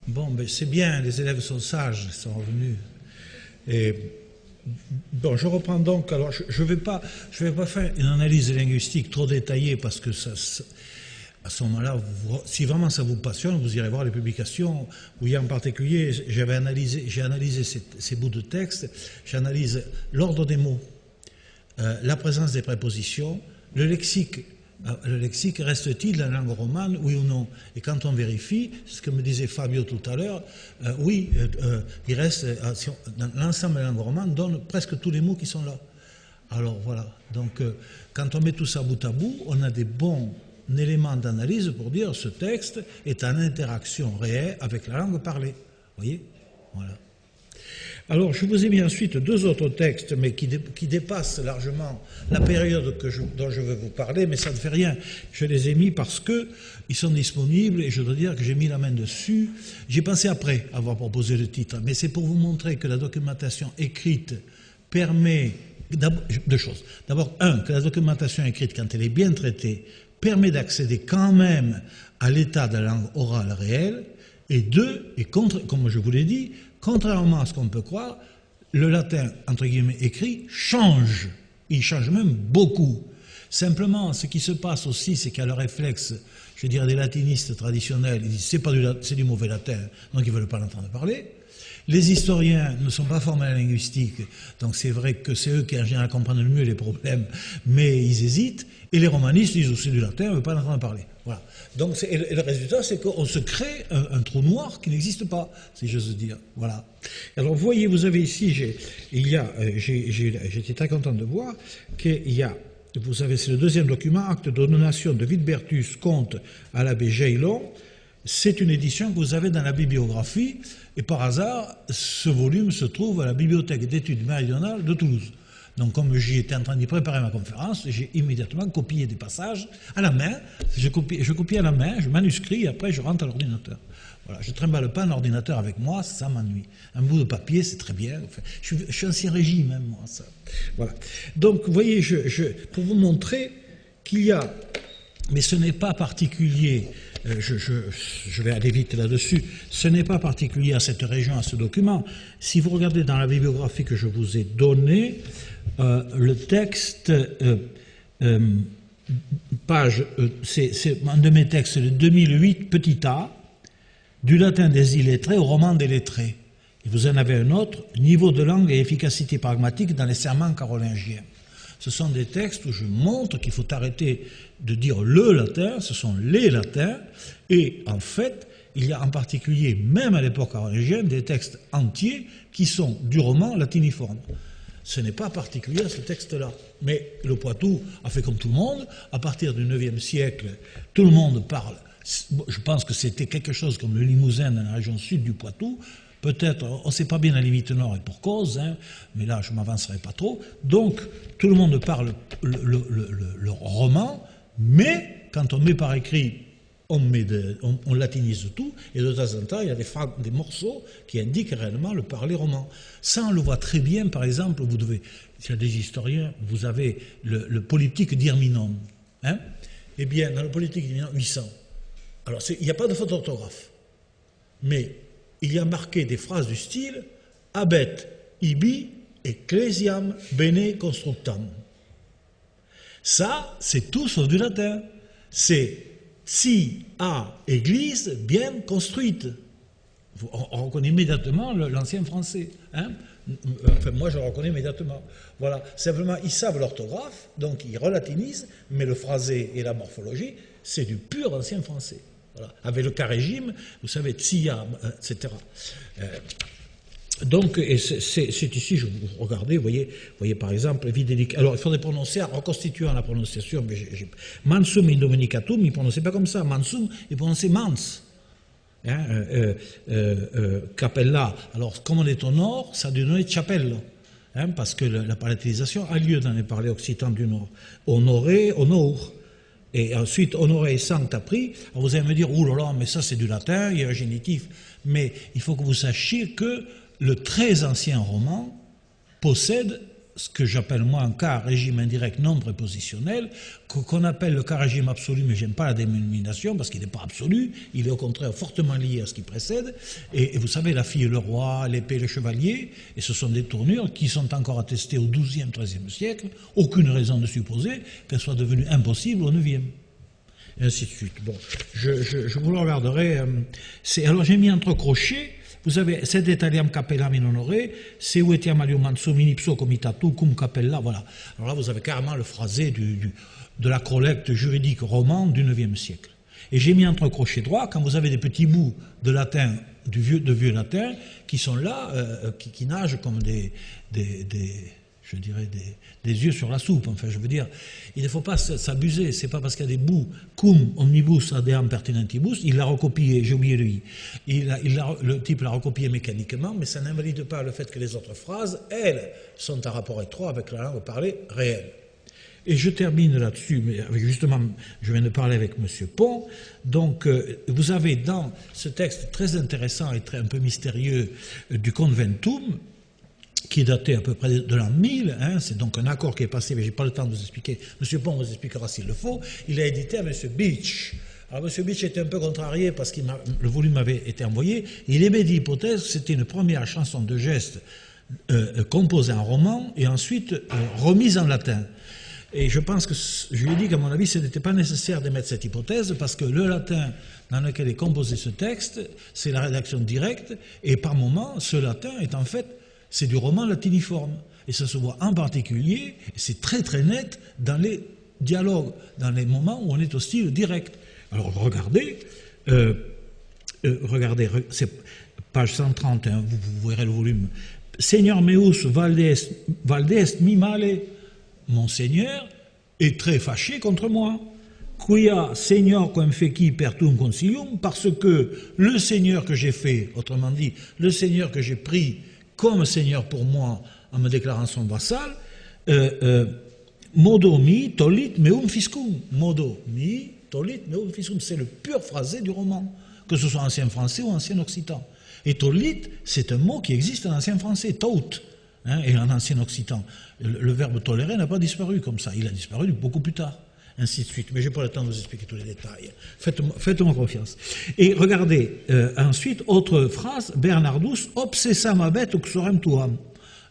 Bon, ben c'est bien, les élèves sont sages, ils sont revenus. Et, bon, je reprends donc. Alors, je vais pas faire une analyse linguistique trop détaillée parce que à ce moment-là, si vraiment ça vous passionne, vous irez voir les publications où il y a en particulier, j'ai analysé ces bouts de texte, j'analyse l'ordre des mots, la présence des prépositions, le lexique. Le lexique reste-t-il dans la langue romane, oui ou non? Et quand on vérifie, c'est ce que me disait Fabio tout à l'heure, oui, il reste, dans l'ensemble de la langue romane donne presque tous les mots qui sont là. Alors voilà, donc quand on met tout ça bout à bout, on a des bons éléments d'analyse pour dire ce texte est en interaction réelle avec la langue parlée. Vous voyez? Voilà. Alors, je vous ai mis ensuite deux autres textes, mais qui dépassent largement la période dont je veux vous parler, mais ça ne fait rien. Je les ai mis parce qu'ils sont disponibles et je dois dire que j'ai mis la main dessus. J'ai pensé après avoir proposé le titre, mais c'est pour vous montrer que la documentation écrite permet deux choses. D'abord, que la documentation écrite, quand elle est bien traitée, permet d'accéder quand même à l'état de la langue orale réelle, et deux, comme je vous l'ai dit, contrairement à ce qu'on peut croire, le latin, entre guillemets, écrit, change. Il change même beaucoup. Simplement, ce qui se passe aussi, c'est qu'il y a le réflexe, je dirais, des latinistes traditionnels. Ils disent, c'est du mauvais latin, donc ils ne veulent pas l'entendre parler. Les historiens ne sont pas formés à la linguistique, donc c'est vrai que c'est eux qui, en général, comprennent le mieux les problèmes, mais ils hésitent. Et les romanistes disent aussi du latin, on ne veut pas l'entendre parler. Voilà. Donc, et le résultat, c'est qu'on se crée un trou noir qui n'existe pas, si j'ose dire. Voilà. Alors, vous voyez, vous avez ici, j'étais très content de voir qu'il y a, vous savez, c'est le deuxième document, acte de donation de Vidbertus, comte à l'abbé Jaillon. C'est une édition que vous avez dans la bibliographie, et par hasard, ce volume se trouve à la bibliothèque d'études méridionales de Toulouse. Donc, comme j'y étais en train d'y préparer ma conférence, j'ai immédiatement copié des passages à la main. Je copie à la main, je manuscris, et après je rentre à l'ordinateur. Voilà, je ne trimballe pas un ordinateur avec moi, ça m'ennuie. Un bout de papier, c'est très bien. Enfin, je suis ancien régime, même moi, ça. Voilà. Donc, vous voyez, pour vous montrer qu'il y a, mais ce n'est pas particulier. Je vais aller vite là-dessus. Ce n'est pas particulier à cette région, à ce document. Si vous regardez dans la bibliographie que je vous ai donnée, le texte, page, c'est un de mes textes, le 2008, petit a, du latin des illettrés au roman des lettrés. Et vous en avez un autre, niveau de langue et efficacité pragmatique dans les serments carolingiens. Ce sont des textes où je montre qu'il faut arrêter de dire le latin, ce sont les latins, et en fait, il y a en particulier, même à l'époque carolingienne, des textes entiers qui sont du roman latiniforme. Ce n'est pas particulier à ce texte-là. Mais le Poitou a fait comme tout le monde. À partir du IXe siècle, tout le monde parle. Je pense que c'était quelque chose comme le Limousin dans la région sud du Poitou. Peut-être, on ne sait pas bien la limite nord et pour cause, hein, mais là, je ne m'avancerai pas trop. Donc, tout le monde parle le roman, mais quand on met par écrit, on latinise tout, et de temps en temps, il y a des morceaux qui indiquent réellement le parler roman. Ça, on le voit très bien, par exemple, s'il y a des historiens, vous avez le politique d'Irminum. Hein? Eh bien, dans le politique d'Irminum, 800. Alors, il n'y a pas de faute d'orthographe, mais il y a marqué des phrases du style « Abet ibi ecclesiam bene constructam ». Ça, c'est tout sauf du latin. C'est « si a église bien construite ». On reconnaît immédiatement l'ancien français. Hein? Enfin, moi, je le reconnais immédiatement. Voilà. Simplement, ils savent l'orthographe, donc ils relatinisent, mais le phrasé et la morphologie, c'est du pur ancien français. Voilà. Avec le cas-régime, vous savez, tsia, etc. Donc, c'est ici, regardez, vous voyez par exemple, vidélique. Alors, il faudrait prononcer, en reconstituant la prononciation, mais mansum indominicatum, il ne prononçait pas comme ça. Mansum, il prononçait mans. Hein, capella. Alors, comme on est au nord, ça a dû donner chapelle. Hein, parce que la palatalisation a lieu dans les parlers occitans du nord. Honoré, honor. Et ensuite, honoré et sancta pris. Alors vous allez me dire, oh là là, mais ça c'est du latin, il y a un génitif. Mais il faut que vous sachiez que le très ancien roman possède ce que j'appelle moi un cas régime indirect non prépositionnel, qu'on appelle le cas régime absolu, mais j'aime pas la dénomination parce qu'il n'est pas absolu, il est au contraire fortement lié à ce qui précède. Et vous savez, la fille, le roi, l'épée, le chevalier, et ce sont des tournures qui sont encore attestées au XIIe, XIIIe siècle, aucune raison de supposer qu'elles soient devenues impossibles au IXe. Et ainsi de suite. Bon, je vous le regarderai. Alors j'ai mis entre crochets. Vous avez sed etaliam capellam in honore, seu etiam alium mansum in ipso comitatu cum capella, voilà. Alors là, vous avez carrément le phrasé de la collecte juridique romane du IXe siècle. Et j'ai mis entre crochets droits, quand vous avez des petits bouts de latin, de vieux latin, qui sont là, qui nagent comme je dirais des yeux sur la soupe. Enfin, je veux dire, il ne faut pas s'abuser. C'est pas parce qu'il y a des bouts cum omnibus adeam pertinentibus, il l'a recopié, j'ai oublié le i. Le type l'a recopié mécaniquement, mais ça n'invalide pas le fait que les autres phrases, elles, sont en rapport étroit avec la langue parlée réelle. Et je termine là-dessus, mais justement, je viens de parler avec M. Pont. Donc, vous avez dans ce texte très intéressant et un peu mystérieux du Conventum, qui est daté à peu près de l'an 1000, hein, c'est donc un accord qui est passé, mais je n'ai pas le temps de vous expliquer, M. Pont vous expliquera s'il le faut, il a édité à M. Beach. Alors M. Beach était un peu contrarié parce que le volume avait été envoyé, il émet l'hypothèse que c'était une première chanson de geste composée en roman et ensuite remise en latin. Et je pense que, je lui ai dit qu'à mon avis, ce n'était pas nécessaire d'émettre cette hypothèse parce que le latin dans lequel est composé ce texte, c'est la rédaction directe et par moment, ce latin est en fait c'est du roman latiniforme. Et ça se voit en particulier, et c'est très très net, dans les dialogues, dans les moments où on est au style direct. Alors regardez, c'est page 130, hein, vous verrez le volume. Seigneur meus valdest mi male, mon Seigneur est très fâché contre moi. Quia Seigneur quem feci pertum consilium, parce que le Seigneur que j'ai fait, autrement dit, le Seigneur que j'ai pris comme Seigneur pour moi, en me déclarant son vassal, modo mi tolit meum fiscum. Modo mi tolit meum fiscum. C'est le pur phrasé du roman, que ce soit ancien français ou ancien occitan. Et tolit, c'est un mot qui existe en ancien français, tout, hein, et en ancien occitan. Le verbe tolérer n'a pas disparu comme ça, il a disparu beaucoup plus tard. Ainsi de suite. Mais je n'ai pas le temps de vous expliquer tous les détails. Faites-moi confiance. Et regardez, ensuite, autre phrase, Bernardus obsessam abet uxorem tuam.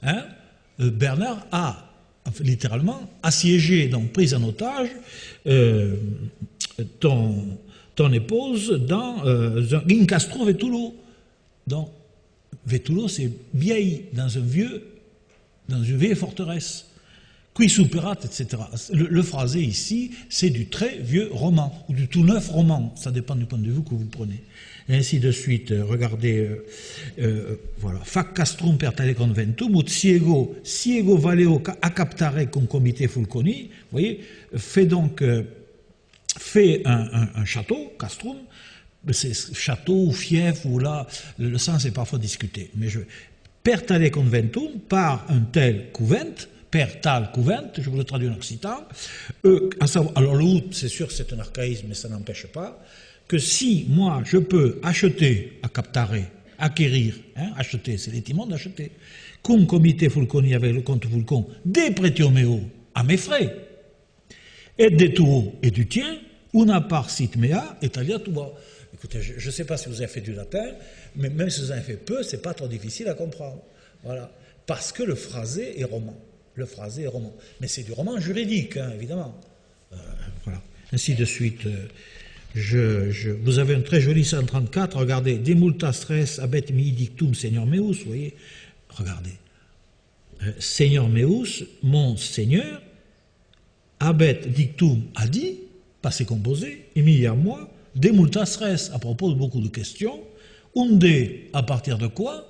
Hein? Bernard a, littéralement, assiégé, donc pris en otage, ton épouse dans un castro vetulo. Donc, vetulo, c'est vieille, dans une vieille forteresse. Qui superat, etc. Le phrasé ici, c'est du très vieux roman, ou du tout neuf roman, ça dépend du point de vue que vous prenez. Et ainsi de suite, regardez, voilà. Fac castrum per tale conventum, ut ciego valeo accaptare concomite fulconi, vous voyez, fait un château, castrum, c'est château ou fief, ou là, le sens est parfois discuté, mais per tale conventum, par un tel couvent, per tal couvent, je vous le traduis en occitan, alors le out, c'est sûr que c'est un archaïsme, mais ça n'empêche pas, que si moi je peux acheter, accaptare, acquérir, hein, acheter, c'est l'étymon d'acheter, cum comité fulconi avec le comte Fulcon, des pretiomeo à mes frais, et des tuo et du tien, una par sit mea et talia tua. Écoutez, je ne sais pas si vous avez fait du latin, mais même si vous en avez fait peu, c'est pas trop difficile à comprendre. Voilà. Parce que le phrasé est roman. Le phrasé est roman. Mais c'est du roman juridique, hein, évidemment. Voilà. Ainsi de suite. Vous avez un très joli 134. Regardez. De multa stress abet mihi dictum Seigneur meus. Vous voyez. Regardez. Seigneur meus, mon Seigneur, abet dictum a dit, passé composé, et mihi à moi, de multa stress, à propos de beaucoup de questions. Unde, à partir de quoi?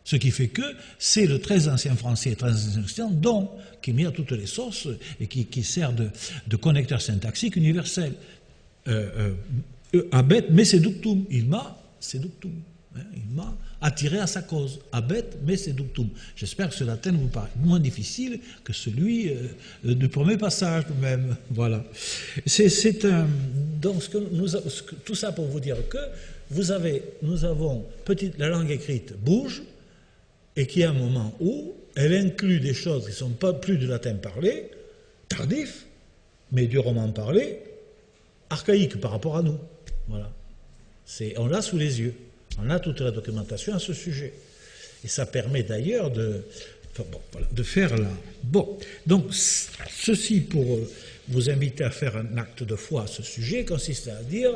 Ce qui fait que c'est le très ancien français et très ancien occitan, donc, qui est mis à toutes les sauces et qui sert de connecteur syntaxique universel. Abet, mais seductum. Il m'a seductum. Hein, il m'a attiré à sa cause. Abet, mais seductum. J'espère que ce latin vous paraît moins difficile que celui du premier passage, même. Voilà. C'est un. Donc, tout ça pour vous dire que nous avons la langue écrite bouge. et qu'il y a un moment où elle inclut des choses qui ne sont pas plus du latin parlé, tardif, mais du roman parlé, archaïque par rapport à nous. Voilà. On l'a sous les yeux. On a toute la documentation à ce sujet. Et ça permet d'ailleurs de faire la... Bon, donc ceci pour vous inviter à faire un acte de foi à ce sujet consiste à dire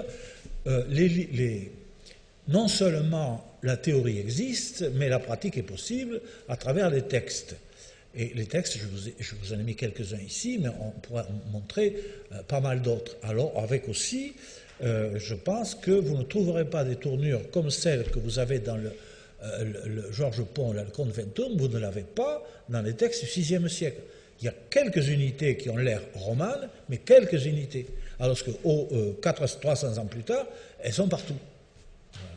non seulement la théorie existe, mais la pratique est possible à travers les textes. Et les textes, je vous en ai mis quelques-uns ici, mais on pourra montrer pas mal d'autres. Alors, avec aussi, je pense que vous ne trouverez pas des tournures comme celles que vous avez dans le Georges Pont, le Conventum, vous ne l'avez pas dans les textes du VIe siècle. Il y a quelques unités qui ont l'air romanes, mais quelques unités. Alors que 300 ans plus tard, elles sont partout. Voilà.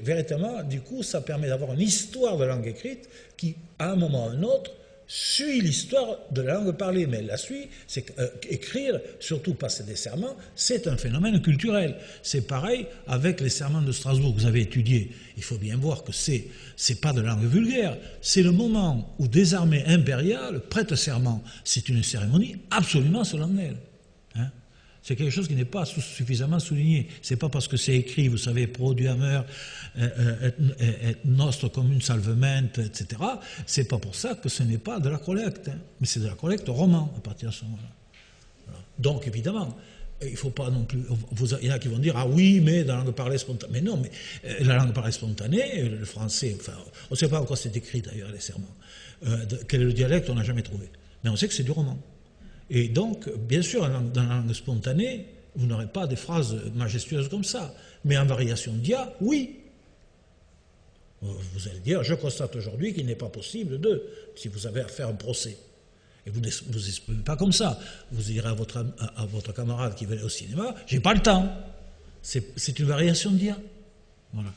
Véritablement, du coup, ça permet d'avoir une histoire de langue écrite qui, à un moment ou à un autre, suit l'histoire de la langue parlée, mais elle la suit, c'est écrire, surtout passer des serments, c'est un phénomène culturel. C'est pareil avec les serments de Strasbourg que vous avez étudiés. Il faut bien voir que c'est pas de langue vulgaire, c'est le moment où des armées impériales prêtent serment. C'est une cérémonie absolument solennelle. Hein? C'est quelque chose qui n'est pas suffisamment souligné. C'est pas parce que c'est écrit, vous savez, pro duamer, et nostro commun salvement, etc. C'est pas pour ça que ce n'est pas de la collecte, hein. Mais c'est de la collecte roman à partir de ce moment-là. Voilà. Donc évidemment, il ne faut pas non plus. Il y en a qui vont dire ah oui, mais dans la langue parlée spontanée. Mais non, mais la langue parlée spontanée, le français, enfin, on ne sait pas encore c'est écrit d'ailleurs les serments. Quel est le dialecte, on n'a jamais trouvé. Mais on sait que c'est du roman. Et donc, bien sûr, dans la langue spontanée, vous n'aurez pas des phrases majestueuses comme ça. Mais en variation dia, oui. Vous allez dire, je constate aujourd'hui qu'il n'est pas possible de, si vous avez à faire un procès. Et vous ne exprimez pas comme ça. Vous direz à votre camarade qui venait au cinéma, j'ai pas le temps. C'est une variation dia. Voilà.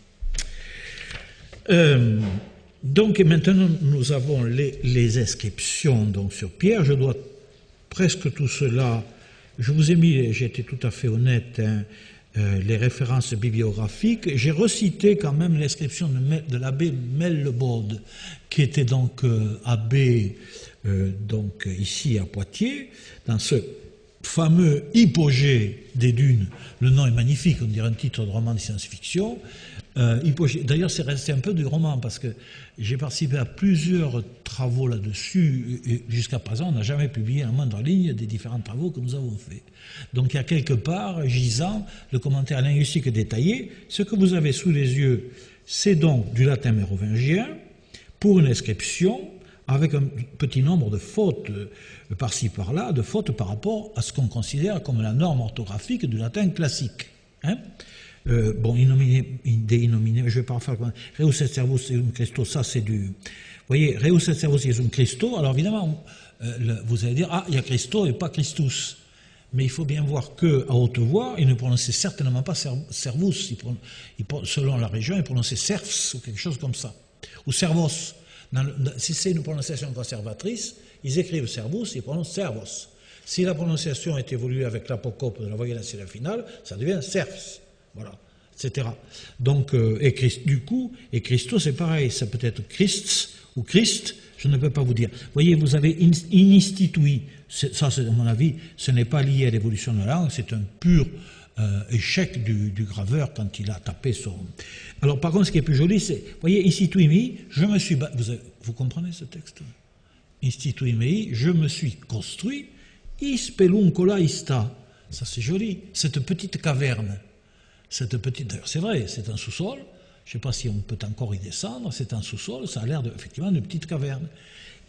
Donc, et maintenant, nous avons les inscriptions donc, sur Pierre. Je dois presque tout cela, je vous ai mis, j'ai été tout à fait honnête, hein, les références bibliographiques. J'ai recité quand même l'inscription de l'abbé Mellebaude, qui était donc abbé donc ici à Poitiers, dans ce fameux Hypogée des dunes. Le nom est magnifique, on dirait un titre de roman de science-fiction. D'ailleurs, c'est resté un peu du roman, parce que j'ai participé à plusieurs travaux là-dessus, et jusqu'à présent, on n'a jamais publié la moindre ligne des différents travaux que nous avons faits. Donc il y a quelque part, gisant, le commentaire linguistique détaillé. Ce que vous avez sous les yeux, c'est donc du latin mérovingien, pour une inscription, avec un petit nombre de fautes par-ci par-là, de fautes par rapport à ce qu'on considère comme la norme orthographique du latin classique. Hein? Bon, de innominé, je vais pas faire comme Reus et servus Iesum Christo, ça c'est du... Vous voyez, Reus et servus Iesum Christo, alors évidemment, vous allez dire, ah, il y a Christo et pas Christus. Mais il faut bien voir qu'à haute voix, il ne prononçait certainement pas servus, selon la région, il prononçait serfs ou quelque chose comme ça, ou servos. Si c'est une prononciation conservatrice, ils écrivent servus, ils prononcent servos. Si la prononciation est évoluée avec l'apocope de la voyelle nationale finale, ça devient serfs. Voilà, etc. Donc, du coup, et Christo, c'est pareil, ça peut être Christ ou Christ, je ne peux pas vous dire. Vous voyez, vous avez institui, ça c'est à mon avis, ce n'est pas lié à l'évolution de la langue, c'est un pur échec du graveur quand il a tapé son... Alors, par contre, ce qui est plus joli, c'est, vous voyez, institui mei, je me suis... Vous comprenez ce texte? Institui mei, je me suis construit, ispeluncola ista. Ça c'est joli, cette petite caverne. D'ailleurs, c'est vrai, c'est un sous-sol, je ne sais pas si on peut encore y descendre, c'est un sous-sol, ça a l'air effectivement d'une petite caverne.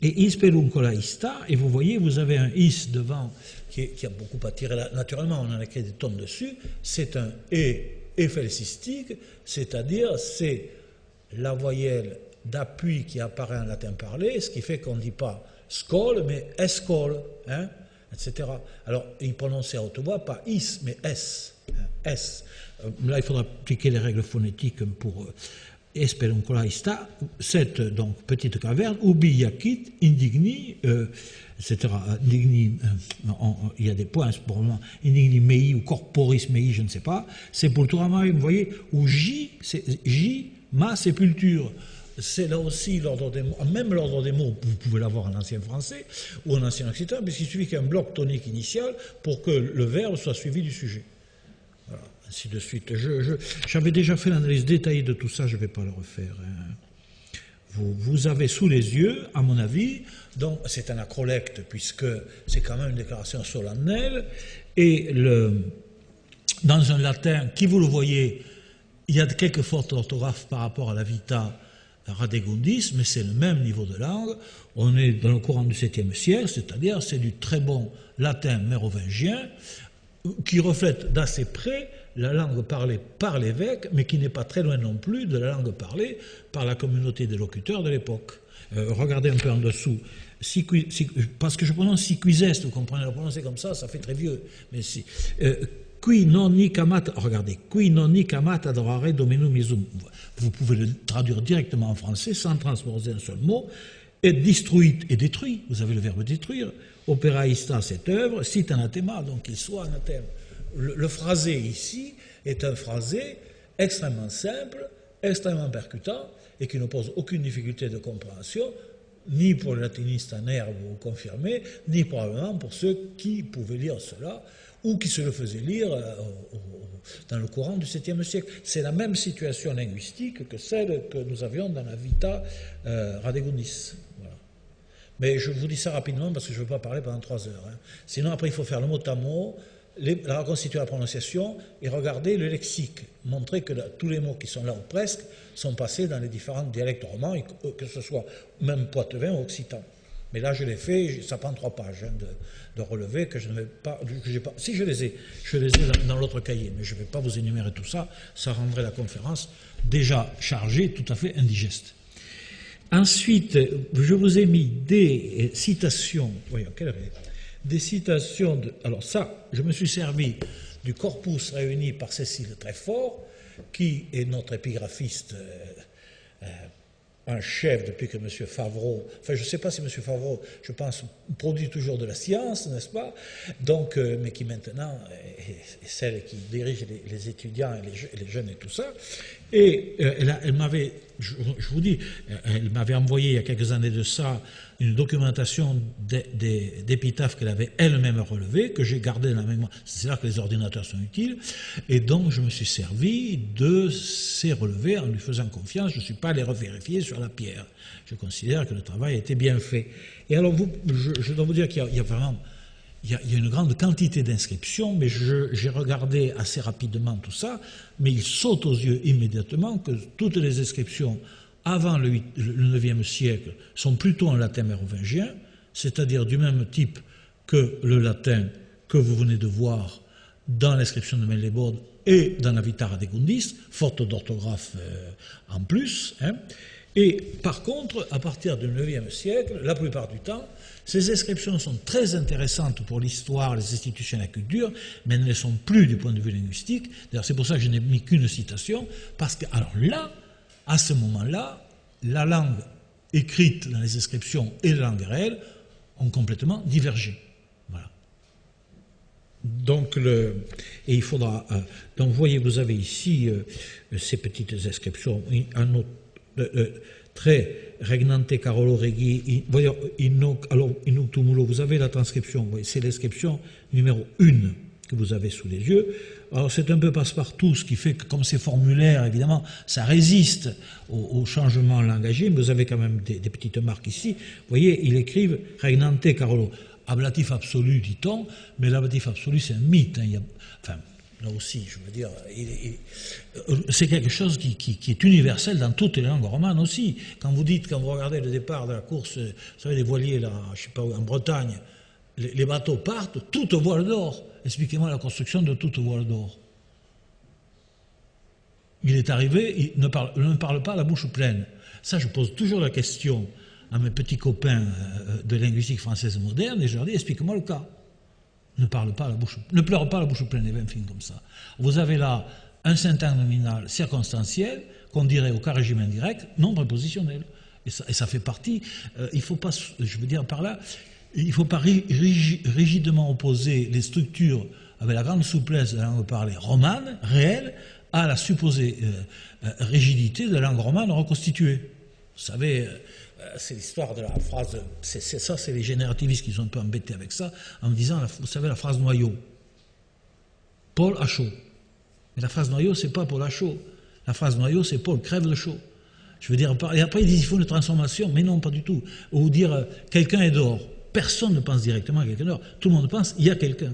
Et ispeluncola ista, et vous voyez, vous avez un is devant qui a beaucoup attiré, naturellement, on en a écrit des tonnes dessus, c'est un éphelcistique, c'est-à-dire c'est la voyelle d'appui qui apparaît en latin parlé, ce qui fait qu'on ne dit pas skol, mais escol, hein, etc. Alors, il prononçait à haute voix, pas is, mais s, s. Là, il faudra appliquer les règles phonétiques pour espeluncola ista, cette donc petite caverne, ubi yacit, indigni, etc. Indigni, il y a des points, probablement, indigni mei ou corporis mei, je ne sais pas, sepultura mei, vous voyez, ou j, ma sépulture. c'est là aussi l'ordre des mots, même l'ordre des mots, vous pouvez l'avoir en ancien français ou en ancien occitan, puisqu'il suffit qu'il y ait un bloc tonique initial pour que le verbe soit suivi du sujet. Voilà, ainsi de suite. J'avais déjà fait l'analyse détaillée de tout ça, je ne vais pas le refaire. Hein. Vous avez sous les yeux, à mon avis, donc c'est un acrolecte, puisque c'est quand même une déclaration solennelle, et dans un latin, qui vous le voyez, il y a quelques fautes d'orthographe par rapport à la Vita Radegundis, mais c'est le même niveau de langue. On est dans le courant du 7e siècle, c'est-à-dire c'est du très bon latin mérovingien, qui reflète d'assez près la langue parlée par l'évêque, mais qui n'est pas très loin non plus de la langue parlée par la communauté des locuteurs de l'époque. Regardez un peu en dessous. Parce que je prononce siquiseste, vous comprenez, le prononcer comme ça fait très vieux. Mais si. Qui non hic amat, regardez, qui non hic amat adorare dominum isum. Vous pouvez le traduire directement en français sans transposer un seul mot. Et détruit et détruit, vous avez le verbe détruire. Opera ista, cette œuvre, sit anathema, donc qu'il soit anathème. Le phrasé ici est un phrasé extrêmement simple, extrêmement percutant et qui ne pose aucune difficulté de compréhension, ni pour les latinistes en herbe ou confirmés, ni probablement pour ceux qui pouvaient lire cela ou qui se le faisaient lire dans le courant du 7e siècle. C'est la même situation linguistique que celle que nous avions dans la Vita Radegundis. Voilà. Mais je vous dis ça rapidement parce que je ne veux pas parler pendant 3 heures. Hein. Sinon, après, il faut faire le mot à mot, la reconstituer la prononciation et regarder le lexique. Montrer que tous les mots qui sont là ou presque sont passés dans les différents dialectes romans, que ce soit même poitevin ou occitan. Mais là, je l'ai fait, ça prend 3 pages hein, de relever que je ne vais pas, Si je les ai dans l'autre cahier, mais je ne vais pas vous énumérer tout ça, ça rendrait la conférence déjà chargée, tout à fait indigeste. Ensuite, je vous ai mis des citations, voyons, quelle heure est ? Des citations alors ça, je me suis servi du corpus réuni par Cécile Treffort, qui est notre épigraphiste en chef depuis que M. Favreau, enfin je ne sais pas si M. Favreau, je pense, produit toujours de la science, n'est-ce pas? Donc, mais qui maintenant est celle qui dirige les étudiants et les jeunes et tout ça. Et elle m'avait, je vous dis, elle m'avait envoyé il y a quelques années de ça une documentation d'épitaphes qu'elle avait elle-même relevées, que j'ai gardé dans la mémoire. C'est là que les ordinateurs sont utiles. Et donc, je me suis servi de ces relevés en lui faisant confiance. Je ne suis pas allé revérifier sur la pierre. Je considère que le travail a été bien fait. Et alors, je dois vous dire qu'il y a vraiment... Il y a une grande quantité d'inscriptions, mais j'ai regardé assez rapidement tout ça, mais il saute aux yeux immédiatement que toutes les inscriptions avant le 9e siècle sont plutôt en latin mérovingien, c'est-à-dire du même type que le latin que vous venez de voir dans l'inscription de Melleborde et dans la Vita Radegundis, faute d'orthographe en plus. Hein. Et par contre, à partir du 9e siècle, la plupart du temps, ces inscriptions sont très intéressantes pour l'histoire, les institutions et la culture, mais elles ne le sont plus du point de vue linguistique. D'ailleurs, c'est pour ça que je n'ai mis qu'une citation, parce que, alors là, à ce moment-là, la langue écrite dans les inscriptions et la langue réelle ont complètement divergé. Voilà. Donc, et il faudra... donc, vous voyez, vous avez ici ces petites inscriptions en autre, très regnante Carolo Reggi, voyons, Inutumulo, vous avez la transcription, c'est l'inscription numéro 1 que vous avez sous les yeux. Alors c'est un peu passe-partout, ce qui fait que comme c'est formulaire, évidemment, ça résiste au changement langagier, mais vous avez quand même des petites marques ici. Vous voyez, ils écrivent regnante Carolo, ablatif absolu, dit-on, mais l'ablatif absolu, c'est un mythe. Hein, enfin, là aussi, je veux dire, c'est quelque chose qui est universel dans toutes les langues romanes aussi. Quand vous regardez le départ de la course, vous savez, les voiliers, là, je ne sais pas où, en Bretagne, les bateaux partent, toutes voiles d'or. Expliquez-moi la construction de toutes voiles d'or. Il est arrivé, il ne parle pas la bouche pleine. Ça, je pose toujours la question à mes petits copains de linguistique française moderne, et je leur dis, expliquez-moi le cas. Ne pleure pas la bouche pleine, et 20 films comme ça. Vous avez là un syntaxe nominal circonstanciel qu'on dirait au cas régime indirect, non prépositionnel. Et ça fait partie, il ne faut pas, je veux dire par là, il ne faut pas rigidement opposer les structures avec la grande souplesse de la langue parlée romane, réelle, à la supposée rigidité de la langue romane reconstituée. savez, c'est l'histoire de la phrase, c'est les générativistes qui sont un peu embêtés avec ça, en me disant, vous savez, la phrase noyau. Paul a chaud. Mais la phrase noyau, c'est pas Paul a chaud. La phrase noyau, c'est Paul crève de chaud. Je veux dire, et après ils disent il faut une transformation, mais non, pas du tout. Ou dire quelqu'un est dehors. Personne ne pense directement à quelqu'un dehors. Tout le monde pense il y a quelqu'un.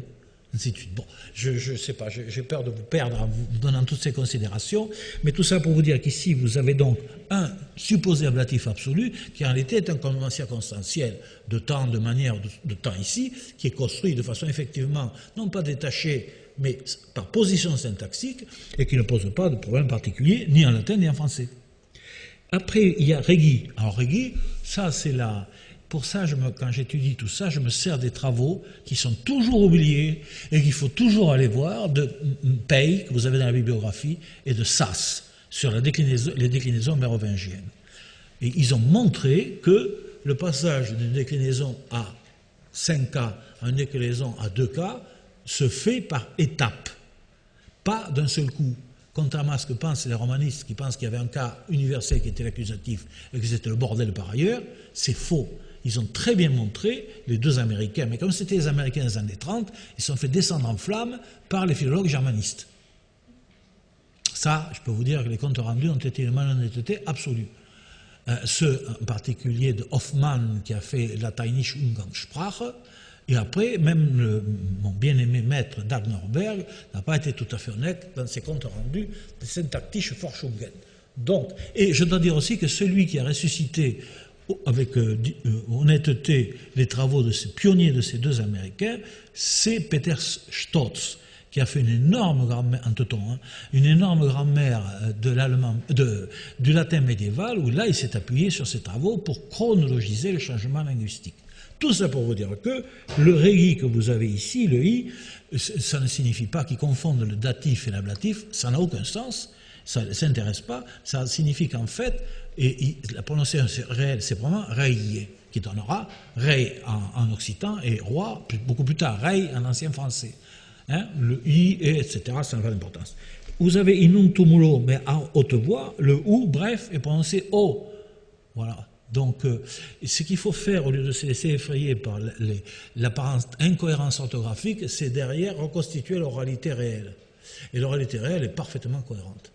Ainsi de suite. Bon, je sais pas, j'ai peur de vous perdre en vous donnant toutes ces considérations, mais tout ça pour vous dire qu'ici vous avez donc un supposé ablatif absolu qui en réalité est un convenant circonstanciel de temps, de manière, de temps ici, qui est construit de façon effectivement non pas détachée, mais par position syntaxique et qui ne pose pas de problème particulier ni en latin ni en français. Après, il y a Régui. Alors Régui, ça c'est la... Pour ça, quand j'étudie tout ça, je me sers des travaux qui sont toujours oubliés et qu'il faut toujours aller voir, de Pey, que vous avez dans la bibliographie, et de Sass, sur les déclinaisons mérovingiennes. Et ils ont montré que le passage d'une déclinaison à 5K à une déclinaison à 2K se fait par étapes, pas d'un seul coup. Contrairement à ce que pensent les romanistes qui pensent qu'il y avait un cas universel qui était l'accusatif et que c'était le bordel par ailleurs, c'est faux. Ils ont très bien montré, les deux Américains, mais comme c'était les Américains des années 30, ils se sont fait descendre en flammes par les philologues germanistes. Ça, je peux vous dire que les comptes rendus ont été une malhonnêteté absolue. Ceux en particulier de Hoffmann qui a fait Lateinische Umgangssprache, et après, même mon bien-aimé maître Dagnorberg n'a pas été tout à fait honnête dans ses comptes rendus de Syntaktische Forschungen. Donc, et je dois dire aussi que celui qui a ressuscité avec honnêteté les travaux de ces pionniers de ces deux Américains, c'est Peter Stotz, qui a fait une énorme grammaire, en teuton, une énorme grammaire de l'allemand, du latin médiéval, où là il s'est appuyé sur ses travaux pour chronologiser le changement linguistique. Tout ça pour vous dire que le régui que vous avez ici, le i, ça ne signifie pas qu'ils confondent le datif et l'ablatif, ça n'a aucun sens, ça ne s'intéresse pas, ça signifie qu'en fait, et la prononciation réelle, c'est vraiment rei, qui donnera rei en occitan et roi beaucoup plus tard, rei en ancien français. Hein, le i, et, etc., ça n'a pas d'importance. Vous avez inum tumulo, mais en haute voix, le ou, bref, est prononcé o. Voilà. Donc, ce qu'il faut faire, au lieu de se laisser effrayer par l'apparente incohérence orthographique, c'est derrière reconstituer l'oralité réelle. Et l'oralité réelle est parfaitement cohérente.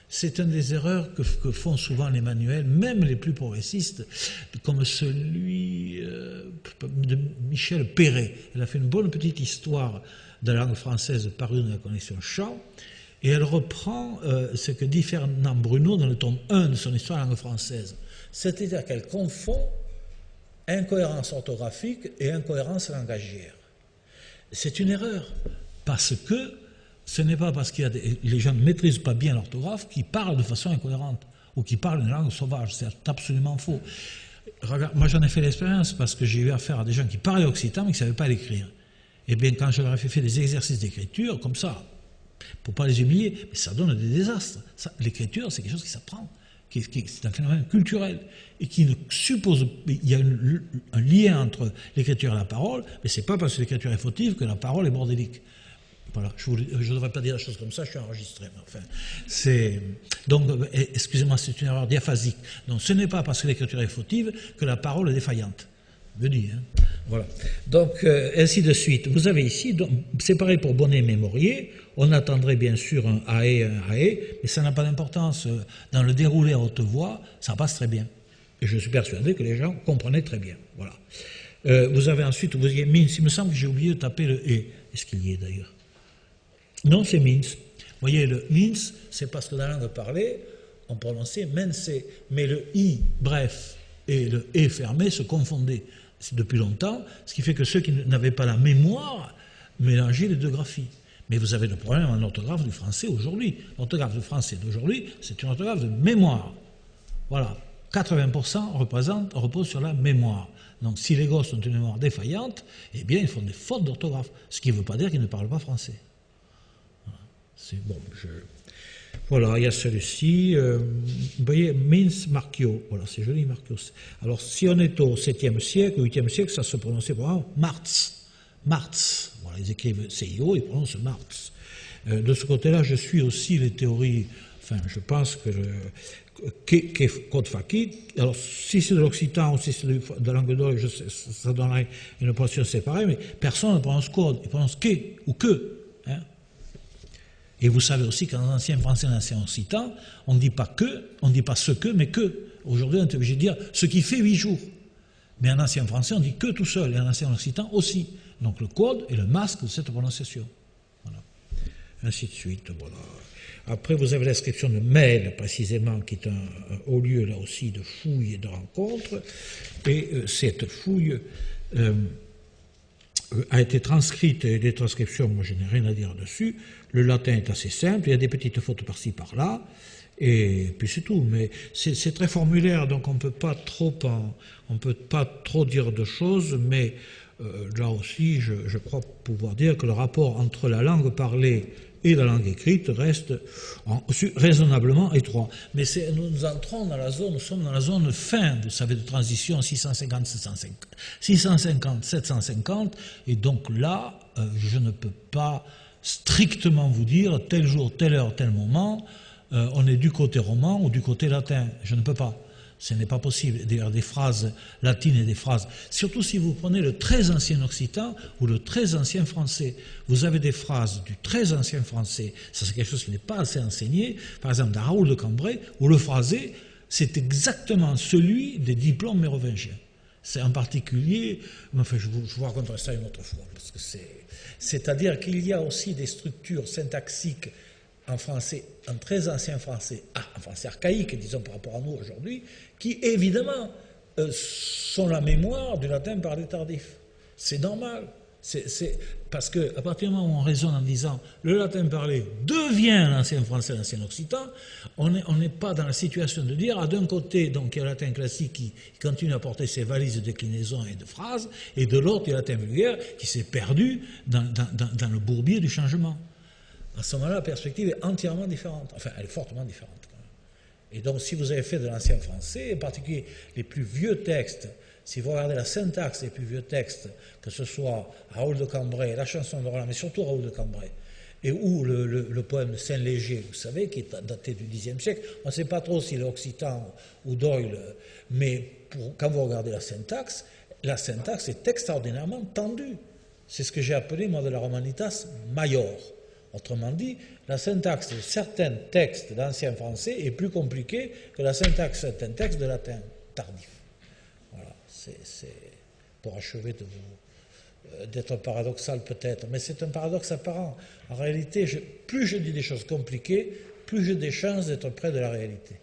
C'est une des erreurs que font souvent les manuels, même les plus progressistes, comme celui de Michel Perret. Elle a fait une bonne petite histoire de la langue française parue dans la collection Champ, et elle reprend ce que dit Fernand Bruno dans le tome 1 de son histoire de la langue française. C'est-à-dire qu'elle confond incohérence orthographique et incohérence langagière. C'est une erreur, parce que ce n'est pas parce que les gens ne maîtrisent pas bien l'orthographe qu'ils parlent de façon incohérente, ou qu'ils parlent une langue sauvage. C'est absolument faux. Regarde, moi j'en ai fait l'expérience, parce que j'ai eu affaire à des gens qui parlaient occitan, mais qui ne savaient pas l'écrire. Et bien quand je leur ai fait des exercices d'écriture, comme ça, pour ne pas les humilier, mais ça donne des désastres. L'écriture, c'est quelque chose qui s'apprend. C'est un phénomène culturel et qui ne suppose... Il y a un lien entre l'écriture et la parole, mais ce n'est pas parce que l'écriture est fautive que la parole est bordélique. Voilà, je ne devrais pas dire la chose comme ça, je suis enregistré. Mais enfin, donc, excusez-moi, c'est une erreur diaphasique. Donc, ce n'est pas parce que l'écriture est fautive que la parole est défaillante. Je dis, hein. Voilà. Donc, ainsi de suite. Vous avez ici, c'est pareil pour Bonnet et Mémorier, on attendrait bien sûr un AE, mais ça n'a pas d'importance. Dans le déroulé à haute voix, ça passe très bien. Et je suis persuadé que les gens comprenaient très bien. Voilà. Vous avez ensuite, vous avez Mince, il me semble que j'ai oublié de taper le E. Est-ce qu'il y est d'ailleurs? Non, c'est Mince. Vous voyez, le Mince, c'est parce que dans la langue parlée, on prononçait Mense, mais le I, bref, et le E fermé se confondaient depuis longtemps, ce qui fait que ceux qui n'avaient pas la mémoire mélangeaient les deux graphies. Mais vous avez le problème en orthographe du français aujourd'hui. L'orthographe du français d'aujourd'hui, c'est une orthographe de mémoire. Voilà. 80% repose sur la mémoire. Donc si les gosses ont une mémoire défaillante, eh bien ils font des fautes d'orthographe. Ce qui ne veut pas dire qu'ils ne parlent pas français. Voilà. C'est bon, Voilà, il y a celui-ci. Vous voyez, Mince Marchio. Voilà, c'est joli, Marchio. Alors, si on est au 7e siècle, au 8e siècle, ça se prononçait vraiment Marz. Marz. Voilà, ils écrivent CIO, ils prononcent Marz. De ce côté-là, je suis aussi les théories Enfin, je pense que code fakir, alors si c'est de l'occitan ou si c'est de la langue d'oïl, ça donnerait une prononciation séparée, mais personne ne prononce code, il prononce que ou que. Hein. Et vous savez aussi qu'en ancien français et en ancien occitan, on ne dit pas que, on ne dit pas ce que, mais que. Aujourd'hui, on est obligé de dire ce qui fait 8 jours. Mais en ancien français, on dit que tout seul, et en ancien occitan aussi. Donc le code est le masque de cette prononciation. Voilà. Ainsi de suite, voilà. Après, vous avez l'inscription de Mail, précisément, qui est un haut lieu, là aussi, de fouilles et de rencontres. Et cette fouille a été transcrite, et les transcriptions, moi je n'ai rien à dire dessus. Le latin est assez simple, il y a des petites fautes par-ci, par-là, et puis c'est tout. Mais c'est très formulaire, donc on ne peut pas trop dire de choses, mais là aussi, je crois pouvoir dire que le rapport entre la langue parlée et la langue écrite reste raisonnablement étroit. Mais nous entrons dans la zone, nous sommes dans la zone fin, vous savez, de transition 650-750, et donc là, je ne peux pas strictement vous dire tel jour, telle heure, tel moment, on est du côté roman ou du côté latin. Je ne peux pas. Ce n'est pas possible. D'ailleurs, des phrases latines et des phrases... Surtout si vous prenez le très ancien occitan ou le très ancien français. Vous avez des phrases du très ancien français. Ça, c'est quelque chose qui n'est pas assez enseigné. Par exemple, dans Raoul de Cambrai, où le phrasé, c'est exactement celui des diplômes mérovingiens. C'est en particulier... Enfin, je vous raconterai ça une autre fois. Parce que c'est-à-dire qu'il y a aussi des structures syntaxiques en français, en très ancien français, en français archaïque, disons par rapport à nous aujourd'hui, qui évidemment sont la mémoire du latin parlé tardif. C'est normal. Parce qu'à partir du moment où on raisonne en disant le latin parlé devient l'ancien français, l'ancien occitan, on n'est pas dans la situation de dire, d'un côté, donc il y a le latin classique qui continue à porter ses valises de déclinaisons et de phrases, et de l'autre, il y a le latin vulgaire qui s'est perdu dans le bourbier du changement. À ce moment-là, la perspective est entièrement différente. Enfin, elle est fortement différente. Quand même. Et donc, si vous avez fait de l'ancien français, en particulier les plus vieux textes, si vous regardez la syntaxe des plus vieux textes, que ce soit Raoul de Cambrai, la chanson de Roland, mais surtout Raoul de Cambrai, ou le poème de Saint-Léger, vous savez, qui est daté du Xe siècle, on ne sait pas trop s'il est occitan ou d'oïl, mais quand vous regardez la syntaxe est extraordinairement tendue. C'est ce que j'ai appelé, moi, de la romanitas major. Autrement dit, la syntaxe de certains textes d'ancien français est plus compliquée que la syntaxe de certains textes de latin tardif. Voilà, c'est pour achever d'être paradoxal peut-être, mais c'est un paradoxe apparent. En réalité, plus je dis des choses compliquées, plus j'ai des chances d'être près de la réalité.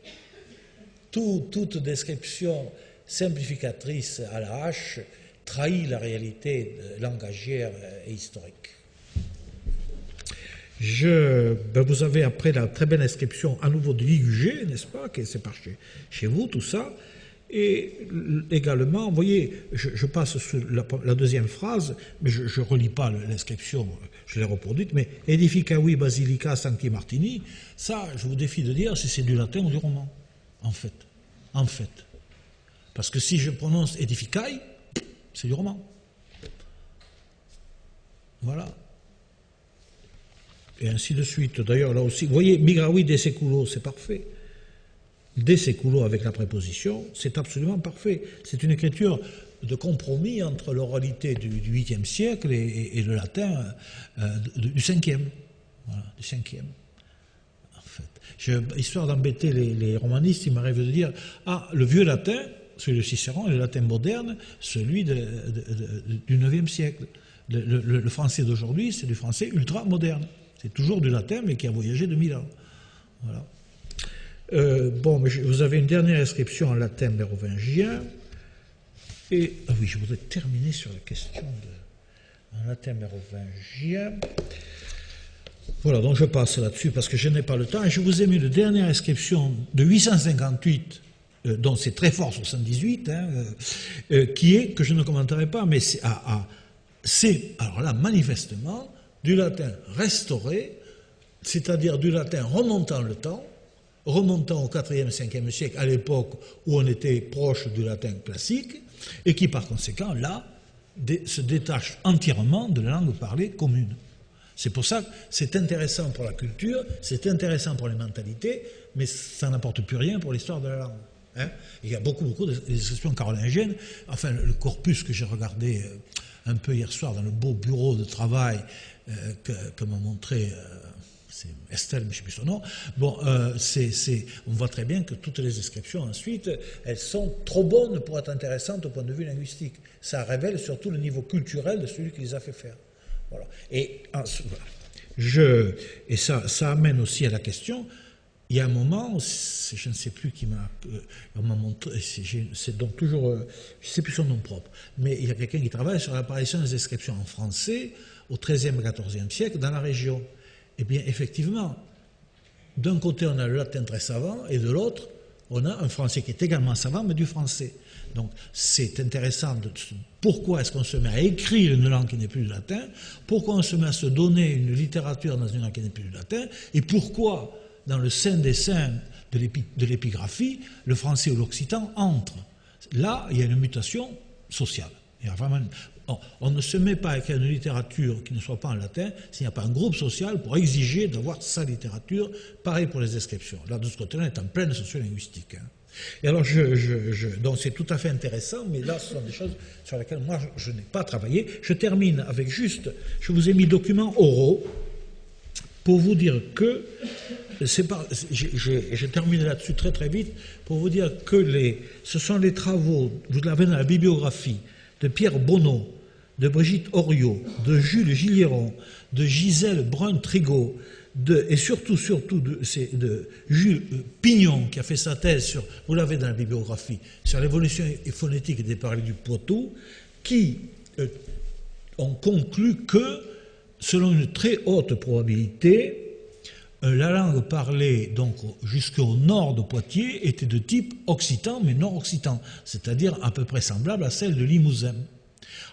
Toute description simplificatrice à la hache trahit la réalité langagière et historique. Vous avez après la très belle inscription à nouveau de l'IUG, n'est-ce pas, qui c'est par chez vous, tout ça. Et également, vous voyez, je passe sur la deuxième phrase, mais je ne relis pas l'inscription, je l'ai reproduite, mais Edificavi Basilica Sancti Martini, ça, je vous défie de dire si c'est du latin ou du roman, en fait. Parce que si je prononce Edificai, c'est du roman. Voilà. Et ainsi de suite. D'ailleurs, là aussi, vous voyez, Migravi de Seculo, c'est parfait. De Seculo avec la préposition, c'est absolument parfait. C'est une écriture de compromis entre l'oralité du 8e siècle et le latin du 5e. Voilà, du 5e. En fait. Histoire d'embêter les romanistes, il m'arrive de dire, le vieux latin, celui de Cicéron, et le latin moderne, celui du 9e siècle. Le français d'aujourd'hui, c'est du français ultra-moderne. C'est toujours du latin, mais qui a voyagé de 1000 ans. Voilà. Mais vous avez une dernière inscription en latin mérovingien. Et, oui, je voudrais terminer sur la question en latin mérovingien. Voilà, donc je passe là-dessus parce que je n'ai pas le temps. Et je vous ai mis la dernière inscription de 858, dont c'est très fort 78, qui est, que je ne commenterai pas, mais c'est alors là, manifestement, du latin restauré, c'est-à-dire du latin remontant le temps, remontant au 4e, 5e siècle, à l'époque où on était proche du latin classique, et qui par conséquent, là, se détache entièrement de la langue parlée commune. C'est pour ça que c'est intéressant pour la culture, c'est intéressant pour les mentalités, mais ça n'apporte plus rien pour l'histoire de la langue. Hein. Il y a beaucoup d'expressions carolingiennes. Enfin, le corpus que j'ai regardé un peu hier soir dans le beau bureau de travail que m'a montré c'est Estelle, mais je ne sais plus son nom. Bon, on voit très bien que toutes les descriptions ensuite, elles sont trop bonnes pour être intéressantes au point de vue linguistique. Ça révèle surtout le niveau culturel de celui qui les a fait faire. Voilà. Et ça amène aussi à la question. Il y a un moment, je ne sais plus qui m'a montré, c'est donc toujours, je ne sais plus son nom propre, mais il y a quelqu'un qui travaille sur l'apparition des inscriptions en français au XIIIe et XIVe siècle dans la région. Eh bien, effectivement, d'un côté, on a le latin très savant, et de l'autre, on a un français qui est également savant, mais du français. Donc, c'est intéressant. Pourquoi est-ce qu'on se met à écrire une langue qui n'est plus du latin? Pourquoi on se met à se donner une littérature dans une langue qui n'est plus du latin? Et pourquoi, dans le sein des saints de l'épigraphie, le français ou l'occitan entrent? Là, il y a une mutation sociale. Il y a vraiment on ne se met pas à écrire une littérature qui ne soit pas en latin s'il n'y a pas un groupe social pour exiger d'avoir sa littérature. Pareil pour les descriptions. Là, de ce côté-là, on est en pleine sociolinguistique. Hein. Et alors, donc c'est tout à fait intéressant, mais là, ce sont des choses sur lesquelles moi, je n'ai pas travaillé. Je termine avec juste, je vous ai mis documents oraux pour vous dire que, j'ai terminé là-dessus très très vite, pour vous dire que ce sont les travaux, vous l'avez dans la bibliographie, de Pierre Bonneau, de Brigitte Oriot, de Jules Gilliéron, de Gisèle Brun-Trigaud, et surtout de Jules Pignon, qui a fait sa thèse sur, vous l'avez dans la bibliographie, sur l'évolution phonétique des parlers du Poitou, qui ont conclu que, selon une très haute probabilité, la langue parlée donc jusqu'au nord de Poitiers était de type occitan, mais nord-occitan, c'est-à-dire à peu près semblable à celle de Limousin.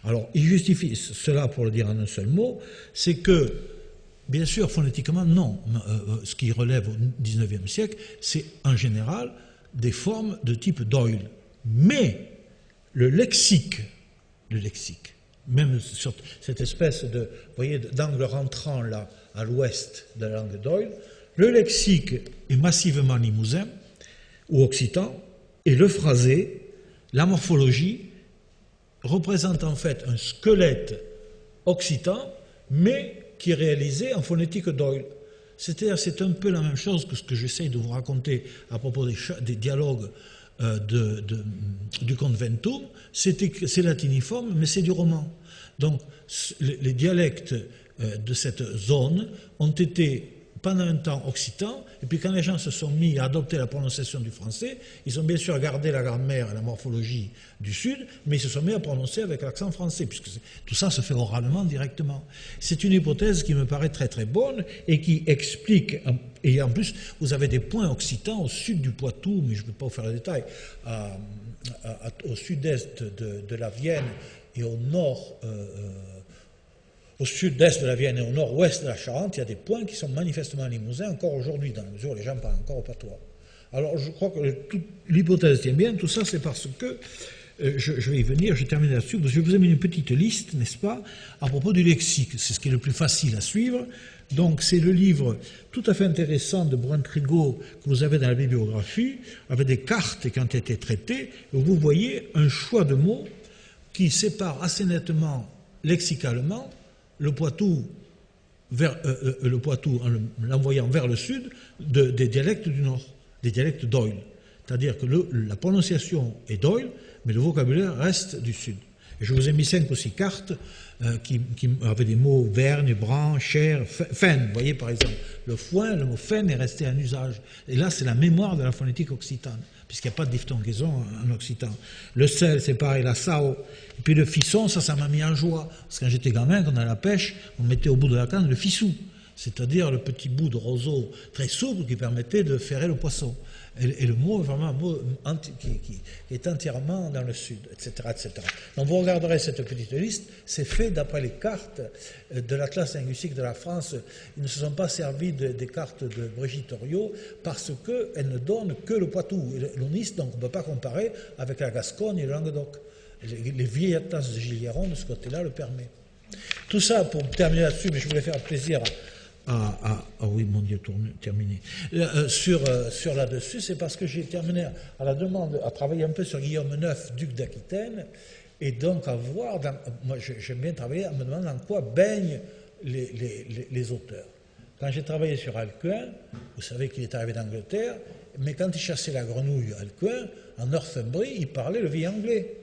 Alors, il justifie cela, pour le dire en un seul mot, c'est que, bien sûr, phonétiquement, non. Ce qui relève au XIXe siècle, c'est en général des formes de type Doyle. Mais le lexique, même sur cette espèce de, vous voyez, d'angle rentrant là, à l'ouest de la langue Doyle, le lexique est massivement limousin ou occitan, et le phrasé, la morphologie, représente en fait un squelette occitan, mais qui est réalisé en phonétique Doyle. C'est-à-dire, c'est un peu la même chose que ce que j'essaye de vous raconter à propos des dialogues du Conventum. C'est latiniforme, mais c'est du roman. Donc, les dialectes de cette zone ont été pendant un temps occitans, et puis quand les gens se sont mis à adopter la prononciation du français, ils ont bien sûr gardé la grammaire et la morphologie du Sud, mais ils se sont mis à prononcer avec l'accent français, puisque tout ça se fait oralement directement. C'est une hypothèse qui me paraît très très bonne et qui explique, et en plus vous avez des points occitans au sud du Poitou, mais je ne peux pas vous faire le détail, au sud-est de la Vienne et au nord, au sud-est de la Vienne et au nord-ouest de la Charente, il y a des points qui sont manifestement limousins encore aujourd'hui, dans la mesure où les gens parlent encore au patois. Alors je crois que l'hypothèse tient bien, tout ça c'est parce que, je vais y venir, je termine là-dessus, je vous ai mis une petite liste, n'est-ce pas, à propos du lexique, c'est ce qui est le plus facile à suivre. Donc c'est le livre tout à fait intéressant de Brun-Trigaud que vous avez dans la bibliographie, avec des cartes qui ont été traitées, où vous voyez un choix de mots qui sépare assez nettement lexicalement le Poitou en l'envoyant vers le sud des dialectes du nord, des dialectes Doyle. C'est-à-dire que la prononciation est Doyle, mais le vocabulaire reste du sud. Et je vous ai mis 5 ou 6 cartes qui avaient des mots vergne, bran, chair, faine. Vous voyez par exemple, le foin, le mot faine est resté en usage. Et là, c'est la mémoire de la phonétique occitane, puisqu'il n'y a pas de diphtongaison en occitan. Le sel, c'est pareil, la sao. Et puis le fisson, ça m'a mis en joie. Parce que quand j'étais gamin, quand on allait à la pêche, on mettait au bout de la canne le fissou, c'est-à-dire le petit bout de roseau très souple qui permettait de ferrer le poisson. Et le mot est vraiment un mot qui est entièrement dans le sud, etc., etc. Donc vous regarderez cette petite liste, c'est fait d'après les cartes de l'Atlas linguistique de la France. Ils ne se sont pas servis des cartes de Brigitte Oriot parce qu'elles ne donnent que le Poitou et l'Aunis, donc on ne peut pas comparer avec la Gascogne et le Languedoc. Les vieilles atlas de Gilliéron de ce côté-là le permettent. tout ça pour terminer là-dessus, mais je voulais faire plaisir oui, mon Dieu, terminé. Sur là-dessus, c'est parce que j'ai terminé à la demande, à travailler un peu sur Guillaume IX, duc d'Aquitaine, et donc à voir, moi j'aime bien travailler en me demandant dans quoi baignent les auteurs. Quand j'ai travaillé sur Alcuin, vous savez qu'il est arrivé d'Angleterre, mais quand il chassait la grenouille Alcuin, en Northumbrie, il parlait le vieil anglais.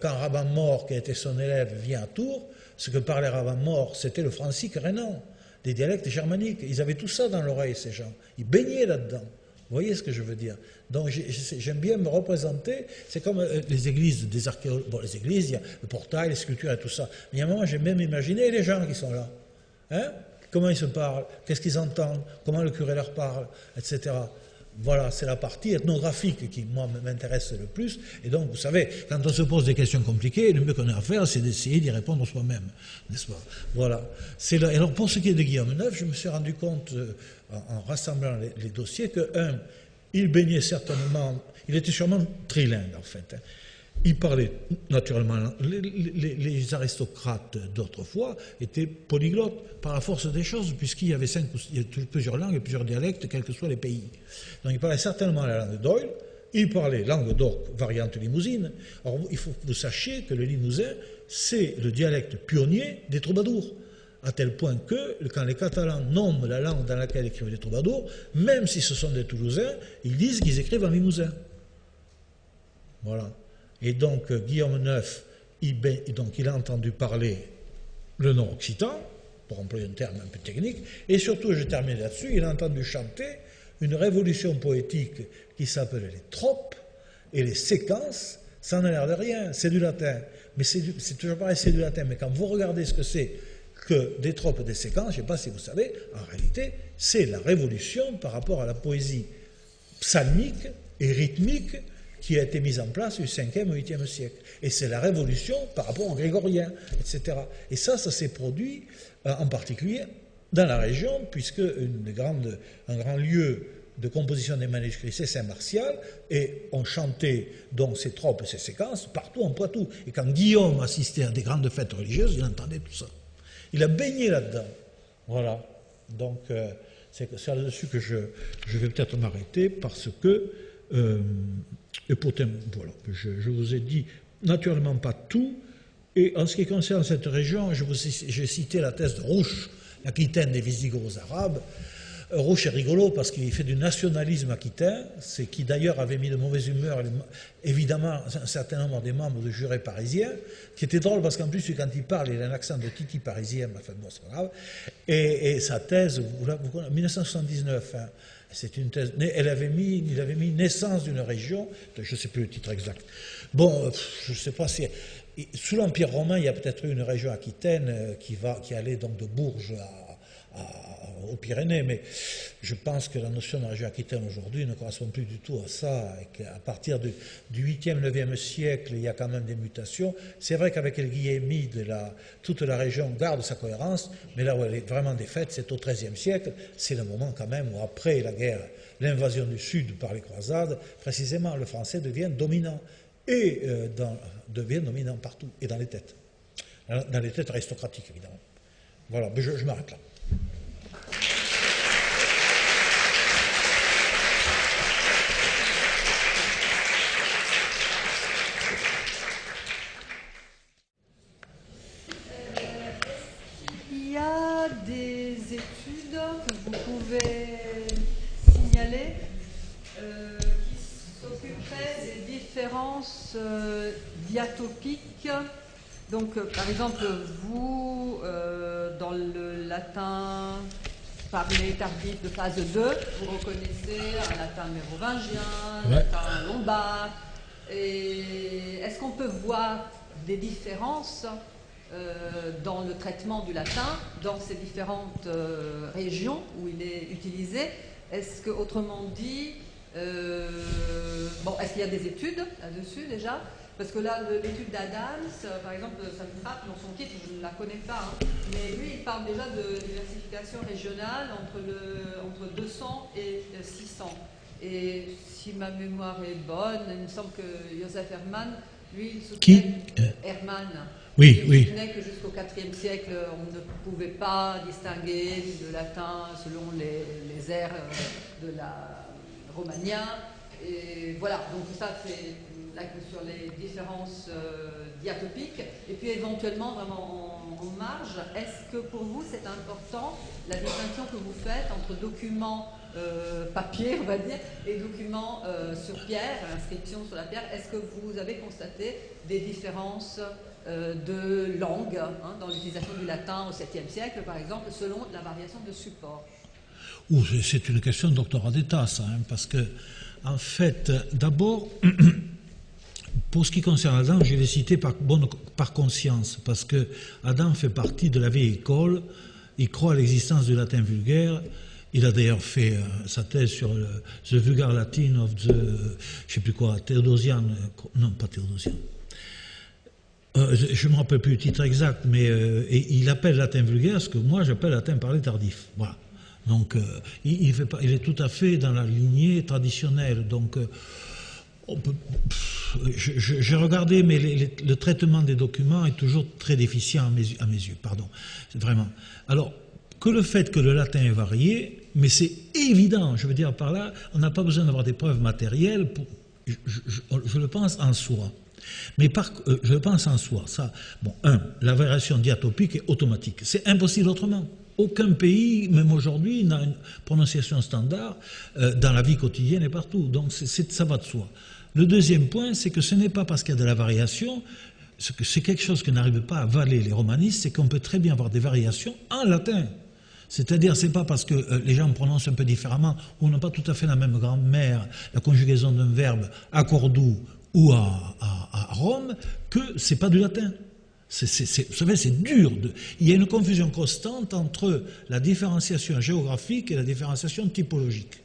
Quand Raban-Mort, qui était son élève, vient à Tours, ce que parlait Raban-Mort, c'était le francique rhénan, des dialectes germaniques. Ils avaient tout ça dans l'oreille, ces gens. Ils baignaient là-dedans. Vous voyez ce que je veux dire? Donc j'aime bien me représenter. C'est comme les églises des archéologues. Bon, les églises, il y a le portail, les sculptures et tout ça. Mais il y a un moment, j'ai même imaginé les gens qui sont là. Hein? Comment ils se parlent? Qu'est-ce qu'ils entendent? Comment le curé leur parle? Etc. Voilà, c'est la partie ethnographique qui, moi, m'intéresse le plus. Et donc, vous savez, quand on se pose des questions compliquées, le mieux qu'on a à faire, c'est d'essayer d'y répondre soi-même, n'est-ce pas? Voilà. Alors, pour ce qui est de Guillaume IX, je me suis rendu compte, en rassemblant les dossiers, que, il baignait certainement, il était sûrement trilingue, en fait. Il parlait, naturellement, les aristocrates d'autrefois étaient polyglottes par la force des choses, puisqu'il y avait plusieurs langues et plusieurs dialectes, quels que soient les pays. Donc il parlait certainement la langue d'Oil, il parlait langue d'Oc, variante limousine. Alors il faut que vous sachiez que le limousin, c'est le dialecte pionnier des troubadours, à tel point que, quand les Catalans nomment la langue dans laquelle écrivent les troubadours, même si ce sont des Toulousains, ils disent qu'ils écrivent en limousin. Voilà. Et donc, Guillaume IX, il a entendu parler le nord-occitan, pour employer un terme un peu technique, et surtout, je termine là-dessus, il a entendu chanter une révolution poétique qui s'appelle les tropes et les séquences. Ça n'a l'air de rien, c'est du latin. Mais c'est toujours pareil, c'est du latin. Mais quand vous regardez ce que c'est que des tropes et des séquences, je ne sais pas si vous savez, en réalité, c'est la révolution par rapport à la poésie psalmique et rythmique qui a été mise en place du 5e au 8e siècle. Et c'est la révolution par rapport aux grégoriens, etc. Et ça s'est produit en particulier dans la région, puisque un grand lieu de composition des manuscrits, c'est Saint-Martial, et on chantait donc ces tropes et ces séquences partout en Poitou. Et quand Guillaume assistait à des grandes fêtes religieuses, il entendait tout ça. Il a baigné là-dedans. Voilà. Donc, c'est là-dessus que je vais peut-être m'arrêter, parce que et pourtant, voilà, je vous ai dit naturellement pas tout. Et en ce qui concerne cette région, j'ai cité la thèse de Rouche, l'Aquitaine des Visigoths arabes. Rouche est rigolo parce qu'il fait du nationalisme aquitain, c'est qui d'ailleurs avait mis de mauvaise humeur, évidemment, un certain nombre des membres du jury parisien, qui était drôle parce qu'en plus, quand il parle, il a un accent de Titi parisien, enfin bon, c'est pas grave. Et sa thèse, vous connaissez, 1979, hein, c'est une thèse, il avait mis naissance d'une région, je ne sais plus le titre exact. Bon, je ne sais pas si... Sous l'Empire romain, il y a peut-être eu une région aquitaine qui allait donc de Bourges aux Pyrénées, mais je pense que la notion de région aquitaine aujourd'hui ne correspond plus du tout à ça, et qu'à partir du 8e, 9e siècle, il y a quand même des mutations. C'est vrai qu'avec les Guillémides, toute la région garde sa cohérence, mais là où elle est vraiment défaite, c'est au XIIIe siècle, c'est le moment quand même où après la guerre, l'invasion du Sud par les croisades, précisément le français devient dominant, et devient dominant partout, et dans les têtes aristocratiques évidemment. Voilà, mais je m'arrête là. Il y a des études que vous pouvez signaler qui s'occuperaient des différences diatopiques. Donc, par exemple, vous, dans le latin parlé tardif de phase 2, vous reconnaissez un latin mérovingien, un latin lombard. Et est-ce qu'on peut voir des différences dans le traitement du latin, dans ces différentes régions où il est utilisé? Est-ce que, autrement dit, est-ce qu'il y a des études là-dessus déjà? Parce que là, l'étude d'Adams, par exemple, ça me frappe dans son titre, je ne la connais pas, hein, mais lui, il parle déjà de diversification régionale entre 200 et 600. Et si ma mémoire est bonne, il me semble que Joseph Hermann, lui, il soutient... Qui Hermann. Oui, oui. Ce n'est que jusqu'au IVe siècle, on ne pouvait pas distinguer le latin selon les airs de la Romagna. Et voilà, donc ça c'est sur les différences diatopiques. Et puis éventuellement, vraiment en marge, est-ce que pour vous c'est important la distinction que vous faites entre documents papier, on va dire, et documents sur pierre, inscription sur la pierre? Est-ce que vous avez constaté des différences de langue dans l'utilisation du latin au 7e siècle, par exemple, selon la variation de support? C'est une question de doctorat d'État, ça, parce que, en fait, d'abord, pour ce qui concerne Adam, je l'ai cité par conscience, parce que Adam fait partie de la vieille école, il croit à l'existence du latin vulgaire. Il a d'ailleurs fait sa thèse sur The Vulgar Latin of the, je ne sais plus quoi, Théodosian, non pas Théodosian. Je ne me rappelle plus le titre exact, mais il appelle latin vulgaire ce que moi j'appelle latin parlé tardif. Voilà. Donc il est tout à fait dans la lignée traditionnelle. Donc j'ai regardé, mais le traitement des documents est toujours très déficient à mes yeux. Pardon, vraiment. Alors, que le fait que le latin est varié, mais c'est évident, je veux dire par là, on n'a pas besoin d'avoir des preuves matérielles, je le pense en soi. Mais je le pense en soi, ça, bon, la variation diatopique est automatique, c'est impossible autrement. Aucun pays, même aujourd'hui, n'a une prononciation standard dans la vie quotidienne et partout, donc ça va de soi. Le deuxième point, c'est que ce n'est pas parce qu'il y a de la variation, c'est quelque chose que n'arrivent pas à avaler les romanistes, c'est qu'on peut très bien avoir des variations en latin. C'est-à-dire, c'est pas parce que les gens prononcent un peu différemment ou n'ont pas tout à fait la même grammaire, la conjugaison d'un verbe à Cordoue ou à Rome, que c'est pas du latin. Vous savez, c'est dur. Il y a une confusion constante entre la différenciation géographique et la différenciation typologique.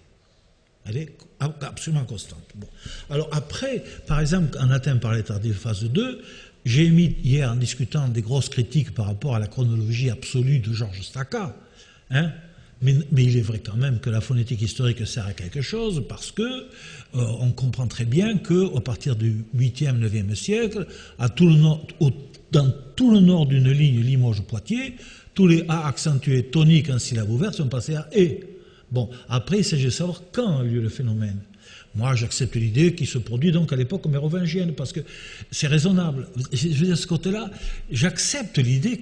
Elle est absolument constante. Bon. Alors après, par exemple, en latin parlé tardif phase 2, j'ai émis hier, en discutant des grosses critiques par rapport à la chronologie absolue de Georges Stacca, mais il est vrai quand même que la phonétique historique sert à quelque chose, parce que on comprend très bien qu'à partir du 8e, 9e siècle, dans tout le nord d'une ligne Limoges-Poitiers, tous les A accentués toniques en syllabe ouverte sont passés à E. Bon, après, il s'agit de savoir quand a lieu le phénomène. Moi, j'accepte l'idée qu'il se produit donc à l'époque mérovingienne, parce que c'est raisonnable. Je veux dire, de ce côté-là, j'accepte l'idée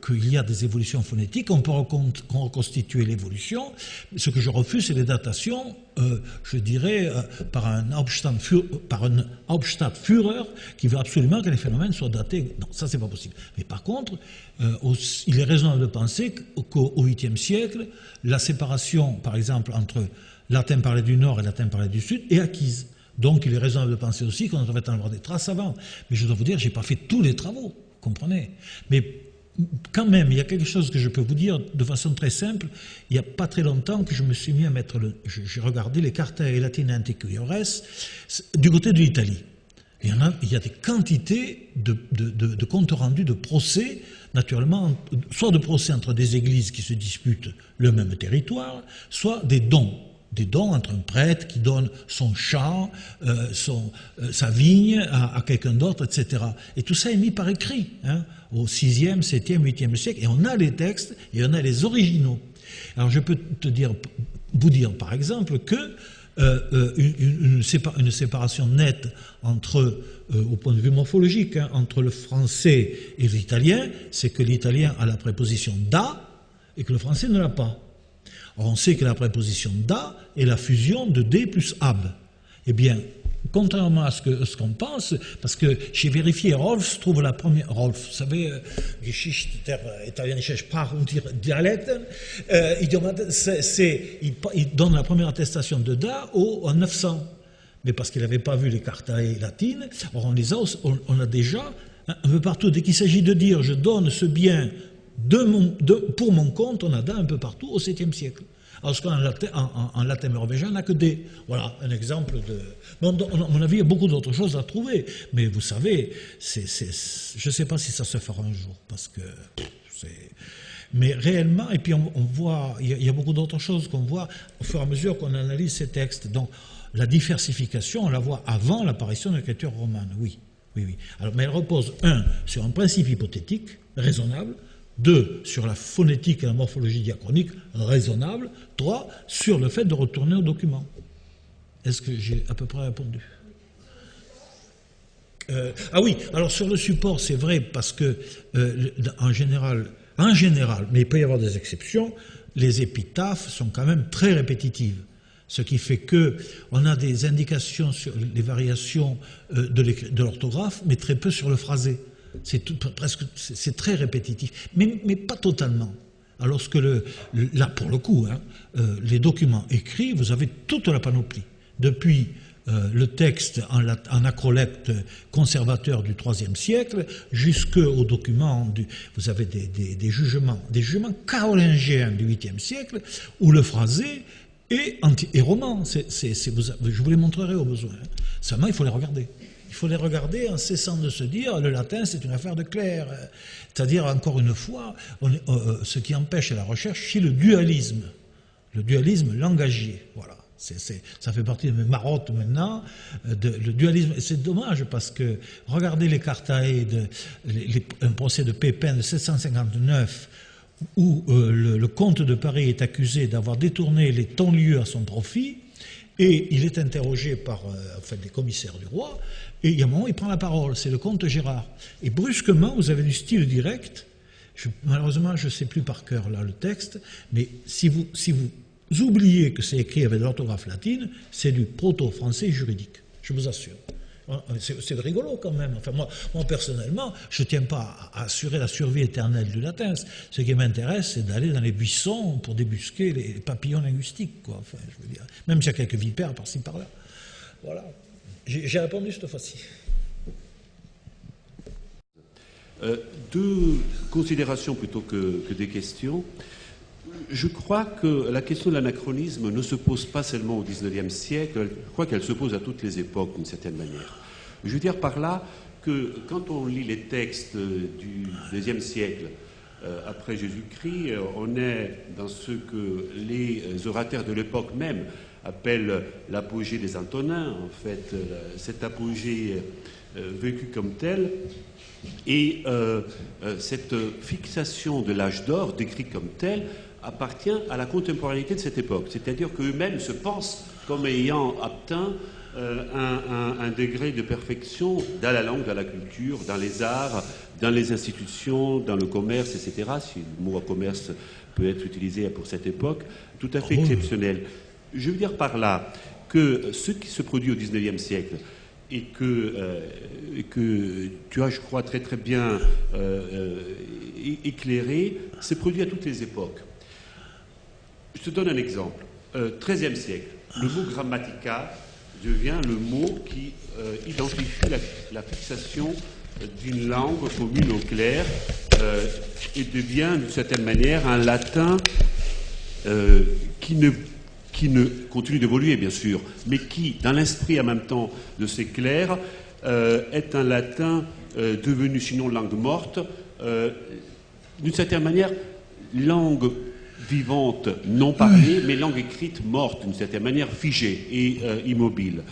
qu'il y a des évolutions phonétiques, on peut reconstituer l'évolution. Ce que je refuse, c'est les datations, je dirais, par un Hauptstadtführer qui veut absolument que les phénomènes soient datés. Non, ça, c'est pas possible. Mais par contre, il est raisonnable de penser qu'au 8e siècle, la séparation, par exemple, entre latin parlé du Nord et latin parlé du Sud est acquise. Donc, il est raisonnable de penser aussi qu'on devrait en avoir des traces avant. Mais je dois vous dire, je n'ai pas fait tous les travaux, comprenez. Mais quand même, il y a quelque chose que je peux vous dire de façon très simple. Il n'y a pas très longtemps que je me suis mis à mettre j'ai regardé les Cartae Latinae Antiquiores du côté de l'Italie. Il y a des quantités de comptes rendus de procès, naturellement, soit de procès entre des églises qui se disputent le même territoire, soit des dons. Des dons entre un prêtre qui donne son champ, sa vigne à quelqu'un d'autre, etc. Et tout ça est mis par écrit, au 6e, 7e, 8e siècle. Et on a les textes et on a les originaux. Alors je peux vous dire par exemple que une séparation nette entre, au point de vue morphologique, entre le français et l'italien, c'est que l'italien a la préposition da et que le français ne l'a pas. Or, on sait que la préposition da est la fusion de d plus ab. Eh bien, contrairement à ce qu'on pense, parce que j'ai vérifié, Rolf trouve la première... Rolf, vous savez, Geschichte der italienische Sprache und Dialekten, il donne la première attestation de da en 900. Mais parce qu'il n'avait pas vu les Cartae latines, or on a déjà, un peu partout, dès qu'il s'agit de dire « je donne ce bien » pour mon compte, on a da un peu partout au 7e siècle. Alors qu'en latin mérovingien, on n'a que des. Voilà, un exemple de... Bon, à mon avis, il y a beaucoup d'autres choses à trouver. Mais vous savez, je ne sais pas si ça se fera un jour, parce que mais réellement, et puis on voit, il y a beaucoup d'autres choses qu'on voit au fur et à mesure qu'on analyse ces textes. Donc, la diversification, on la voit avant l'apparition de l'écriture romane, oui. Oui, oui. Alors, mais elle repose, 1, sur un principe hypothétique, raisonnable, 2, sur la phonétique et la morphologie diachronique, raisonnable, 3, sur le fait de retourner au document. Est-ce que j'ai à peu près répondu? Ah oui, alors sur le support, c'est vrai, parce que en général, mais il peut y avoir des exceptions, les épitaphes sont quand même très répétitives. Ce qui fait qu'on a des indications sur les variations de l'orthographe, mais très peu sur le phrasé. C'est très répétitif, mais pas totalement. Alors que là, pour le coup, les documents écrits, vous avez toute la panoplie. Depuis le texte en acrolecte conservateur du IIIe siècle jusqu'aux documents, vous avez des jugements carolingiens du 8e siècle, où le phrasé et roman. Je vous les montrerai au besoin. Seulement, il faut les regarder. Il faut les regarder en cessant de se dire le latin, c'est une affaire de clerc. C'est-à-dire, encore une fois, ce qui empêche la recherche, c'est le dualisme langagier. Voilà. Ça fait partie de mes marottes maintenant, le dualisme. C'est dommage parce que regardez les cartae, un procès de Pépin de 759, où le comte de Paris est accusé d'avoir détourné les tons-lieux à son profit, et il est interrogé par les commissaires du roi, et il y a un moment, il prend la parole, c'est le comte Gérard. Et brusquement, vous avez du style direct. Malheureusement, je ne sais plus par cœur là le texte, mais si vous oubliez que c'est écrit avec de l'orthographe latine, c'est du proto-français juridique, je vous assure. C'est rigolo quand même. Enfin, moi personnellement, je ne tiens pas à assurer la survie éternelle du latin. Ce qui m'intéresse, c'est d'aller dans les buissons pour débusquer les papillons linguistiques, quoi. Enfin, je veux dire, même s'il y a quelques vipères par-ci par-là. Voilà. J'ai répondu cette fois-ci. Deux considérations plutôt que des questions. Je crois que la question de l'anachronisme ne se pose pas seulement au XIXe siècle, je crois qu'elle se pose à toutes les époques d'une certaine manière. Je veux dire par là que quand on lit les textes du IIe siècle après Jésus-Christ, on est dans ce que les orateurs de l'époque même appellent l'apogée des Antonins, en fait, cet apogée vécu comme tel. Et cette fixation de l'âge d'or, décrit comme tel, appartient à la contemporanéité de cette époque. C'est-à-dire qu'eux-mêmes se pensent comme ayant atteint un degré de perfection dans la langue, dans la culture, dans les arts, dans les institutions, dans le commerce, etc. Si le mot commerce peut être utilisé pour cette époque, tout à fait exceptionnel. Je veux dire par là que ce qui se produit au XIXe siècle et que tu as, je crois, très très bien éclairé, s'est produit à toutes les époques. Je te donne un exemple. XIIIe siècle, le mot grammatica devient le mot qui identifie la fixation d'une langue commune au clair et devient d'une certaine manière un latin qui ne continue d'évoluer bien sûr, mais qui, dans l'esprit en même temps de ces clercs, est un latin devenu sinon langue morte, d'une certaine manière langue vivante non parlée, mais langue écrite morte, d'une certaine manière figée et immobile.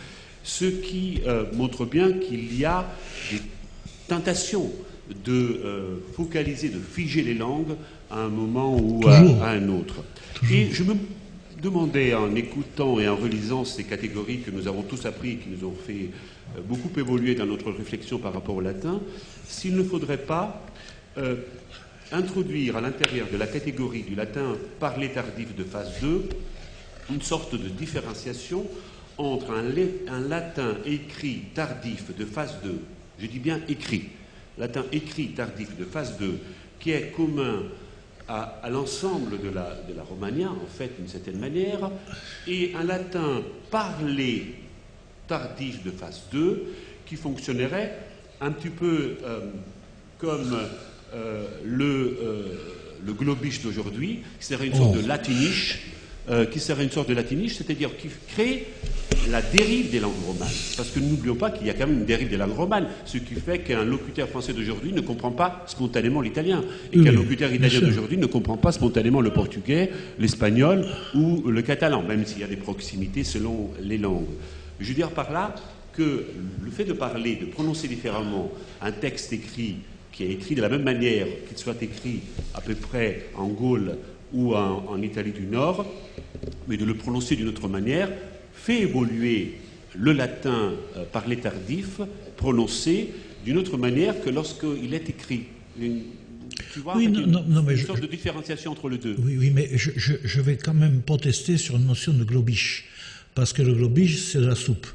Ce qui montre bien qu'il y a des tentations de focaliser, de figer les langues à un moment ou à un autre. Et je me demandais, en écoutant et en relisant ces catégories que nous avons tous appris et qui nous ont fait beaucoup évoluer dans notre réflexion par rapport au latin, s'il ne faudrait pas introduire à l'intérieur de la catégorie du latin parlé tardif de phase 2 une sorte de différenciation entre un latin écrit tardif de phase 2, je dis bien écrit, latin écrit tardif de phase 2, qui est commun à l'ensemble de la Romagna, en fait, d'une certaine manière, et un latin parlé tardif de phase 2 qui fonctionnerait un petit peu comme le globish d'aujourd'hui, qui serait une sorte de latiniche, c'est-à-dire qui crée la dérive des langues romanes. Parce que n'oublions pas qu'il y a quand même une dérive des langues romanes, ce qui fait qu'un locuteur français d'aujourd'hui ne comprend pas spontanément l'italien, et qu'un locuteur italien d'aujourd'hui ne comprend pas spontanément le portugais, l'espagnol ou le catalan, même s'il y a des proximités selon les langues. Je veux dire par là que le fait de parler, de prononcer différemment un texte écrit qui est écrit de la même manière qu'il soit écrit à peu près en Gaule ou en Italie du Nord, mais de le prononcer d'une autre manière, fait évoluer le latin parlé tardif, prononcé d'une autre manière que lorsqu'il est écrit. Tu vois, oui, une sorte de différenciation entre les deux. Oui, mais je vais quand même protester sur une notion de globish, parce que le globish, c'est de la soupe.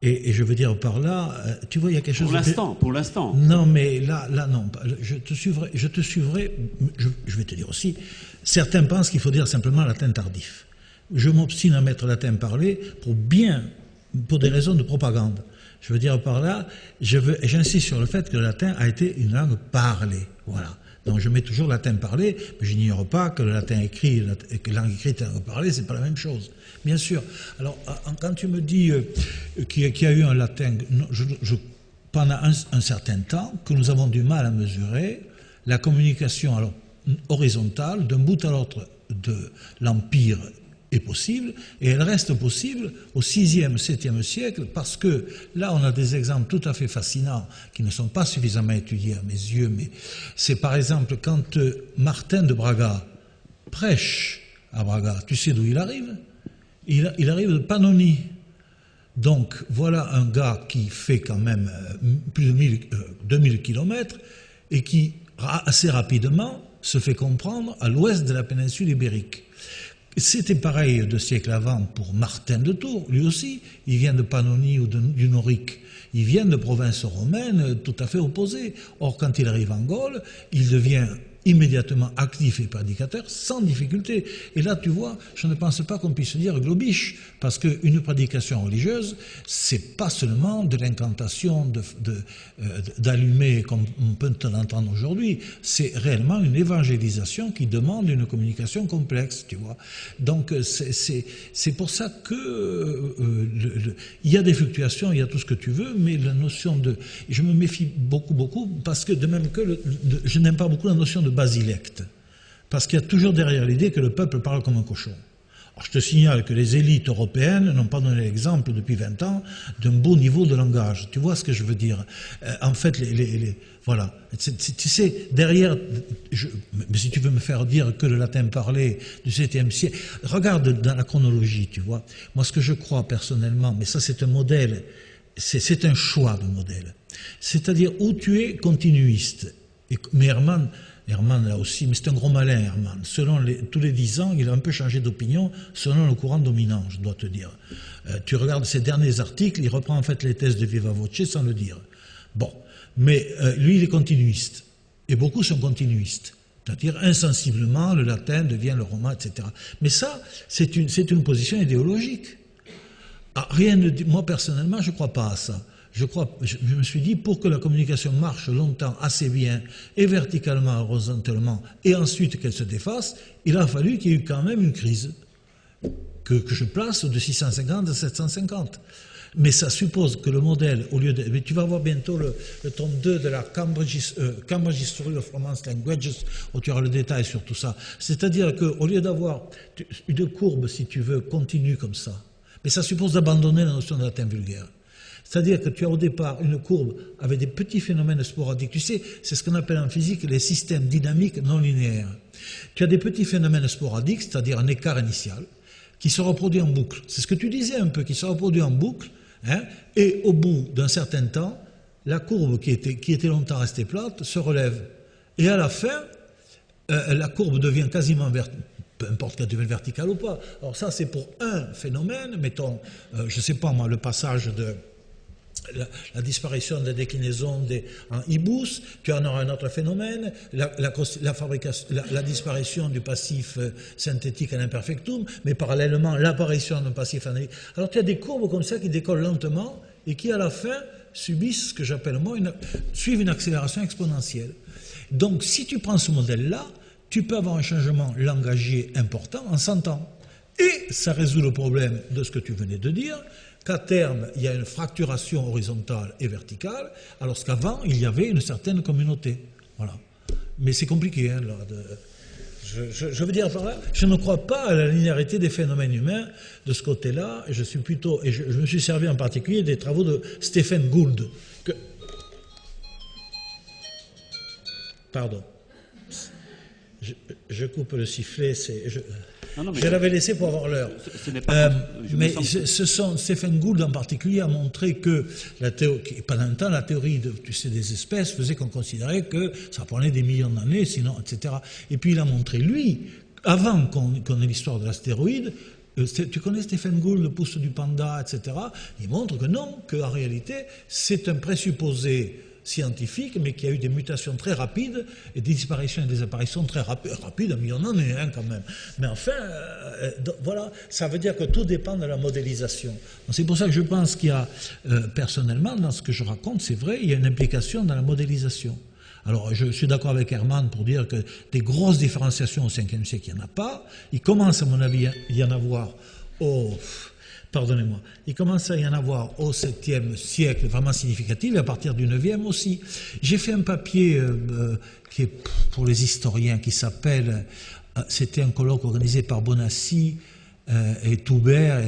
Et je veux dire par là, tu vois, il y a quelque chose... Pour l'instant. Non, mais là, non. Je te suivrai. Je vais te dire aussi, certains pensent qu'il faut dire simplement latin tardif. Je m'obstine à mettre latin parlé pour des raisons de propagande. Je veux dire par là, j'insiste sur le fait que le latin a été une langue parlée. Voilà. Donc je mets toujours latin parlé, mais je n'ignore pas que le latin écrit et que langue écrite et langue parlée, c'est pas la même chose. Bien sûr. Alors, quand tu me dis qu'il y a eu un latin, pendant un certain temps, que nous avons du mal à mesurer la communication horizontale d'un bout à l'autre de l'Empire est possible, et elle reste possible au 6e, 7e siècle, parce que là, on a des exemples tout à fait fascinants qui ne sont pas suffisamment étudiés à mes yeux, mais c'est par exemple quand Martin de Braga prêche à Braga, tu sais d'où il arrive? Il arrive de Pannonie. Donc, voilà un gars qui fait quand même plus de 2000 kilomètres et qui, assez rapidement, se fait comprendre à l'ouest de la péninsule ibérique. C'était pareil 2 siècles avant pour Martin de Tours, lui aussi, il vient de Pannonie ou du Norique. Il vient de provinces romaines tout à fait opposées. Or, quand il arrive en Gaule, il devient immédiatement actif et prédicateur sans difficulté. Et là, tu vois, je ne pense pas qu'on puisse dire globish, parce qu'une prédication religieuse, c'est pas seulement de l'incantation d'allumer comme on peut l'entendre aujourd'hui, c'est réellement une évangélisation qui demande une communication complexe, tu vois. Donc, c'est pour ça que il y a des fluctuations, il y a tout ce que tu veux, mais la notion de... Je me méfie beaucoup, parce que de même que je n'aime pas beaucoup la notion de basilecte, parce qu'il y a toujours derrière l'idée que le peuple parle comme un cochon. Alors je te signale que les élites européennes n'ont pas donné l'exemple depuis 20 ans d'un beau niveau de langage. Tu vois ce que je veux dire? En fait, voilà. Tu sais, derrière... mais si tu veux me faire dire que le latin parlé du 7e siècle... Regarde dans la chronologie, tu vois. Moi, ce que je crois personnellement, mais ça c'est un modèle, c'est un choix de modèle. C'est-à-dire où tu es continuiste. Mais Hermann là aussi, mais c'est un gros malin Hermann. Tous les 10 ans, il a un peu changé d'opinion selon le courant dominant, je dois te dire. Tu regardes ses derniers articles, il reprend en fait les thèses de Viva Voce sans le dire. Bon, mais lui il est continuiste, et beaucoup sont continuistes. C'est-à-dire insensiblement le latin devient le roman, etc. Mais ça, c'est une position idéologique. Moi personnellement, je ne crois pas à ça. Je me suis dit, pour que la communication marche longtemps, assez bien, et verticalement, horizontalement, et ensuite qu'elle se défasse, il a fallu qu'il y ait eu quand même une crise, que je place de 650 à 750. Mais ça suppose que le modèle, au lieu de... Mais tu vas voir bientôt le tome 2 de la Cambridge History of Romance Languages, où tu auras le détail sur tout ça. C'est-à-dire qu'au lieu d'avoir une courbe, si tu veux, continue comme ça, mais ça suppose d'abandonner la notion de latin vulgaire. C'est-à-dire que tu as au départ une courbe avec des petits phénomènes sporadiques. Tu sais, c'est ce qu'on appelle en physique les systèmes dynamiques non linéaires. Tu as des petits phénomènes sporadiques, c'est-à-dire un écart initial, qui se reproduit en boucle. C'est ce que tu disais un peu, qui se reproduit en boucle, hein, et au bout d'un certain temps, la courbe qui était longtemps restée plate se relève. Et à la fin, la courbe devient quasiment verticale. Peu importe qu'elle devienne verticale ou pas. Alors ça, c'est pour un phénomène, mettons, je ne sais pas moi, le passage de... La disparition de la déclinaison en ibus, tu en auras un autre phénomène, la disparition du passif synthétique en imperfectum, mais parallèlement l'apparition d'un passif analytique. Alors tu as des courbes comme ça qui décollent lentement et qui à la fin subissent ce que j'appelle moi suivent une accélération exponentielle. Donc si tu prends ce modèle-là, tu peux avoir un changement langagier important en 100 ans. Et ça résout le problème de ce que tu venais de dire, qu'à terme, il y a une fracturation horizontale et verticale, alors qu'avant, il y avait une certaine communauté. Voilà. Mais c'est compliqué, hein, là, Je veux dire par là, je ne crois pas à la linéarité des phénomènes humains de ce côté-là, et je suis plutôt, et je me suis servi en particulier des travaux de Stephen Gould. Pardon. Je coupe le sifflet, je l'avais laissé pour avoir l'heure. Mais Stephen Gould en particulier a montré que pendant un temps, la théorie des espèces faisait qu'on considérait que ça prenait des millions d'années, sinon, etc. Et puis il a montré, lui, avant qu'on ait l'histoire de l'astéroïde, tu connais Stephen Gould, le pouce du panda, etc. Il montre que non, qu'en réalité, c'est un présupposé scientifique, mais qui a eu des mutations très rapides et des disparitions et des apparitions très rapides, un million d'années quand même. Mais enfin, voilà, ça veut dire que tout dépend de la modélisation. C'est pour ça que je pense qu'il y a, personnellement, dans ce que je raconte, c'est vrai, il y a une implication dans la modélisation. Alors, je suis d'accord avec Hermann pour dire que des grosses différenciations au 5e siècle, il n'y en a pas. Il commence, à mon avis, à y en avoir il commence à y en avoir au 7e siècle vraiment significatif, et à partir du 9e aussi. J'ai fait un papier qui est pour les historiens, qui s'appelle, c'était un colloque organisé par Bonassi et Toubert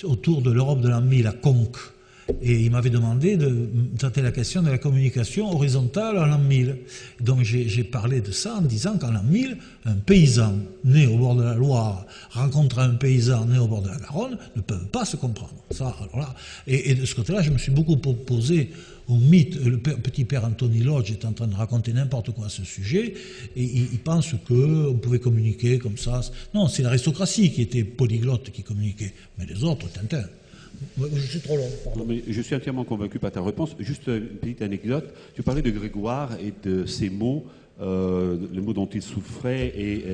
autour de l'Europe de l'an 1000 à Conques. Et il m'avait demandé de traiter la question de la communication horizontale en l'an 1000. Donc j'ai parlé de ça en disant qu'en l'an 1000, un paysan né au bord de la Loire rencontre un paysan né au bord de la Garonne ne peuvent pas se comprendre. Ça, alors là, et de ce côté-là, je me suis beaucoup opposé au mythe. Le petit père Anthony Lodge est en train de raconter n'importe quoi à ce sujet, et il pense qu'on pouvait communiquer comme ça. Non, c'est l'aristocratie qui était polyglotte qui communiquait, mais les autres, Tintin. Je suis trop long. Non, mais je suis entièrement convaincu par ta réponse. Juste une petite anecdote. Tu parlais de Grégoire et de ses mots, les mots dont il souffrait et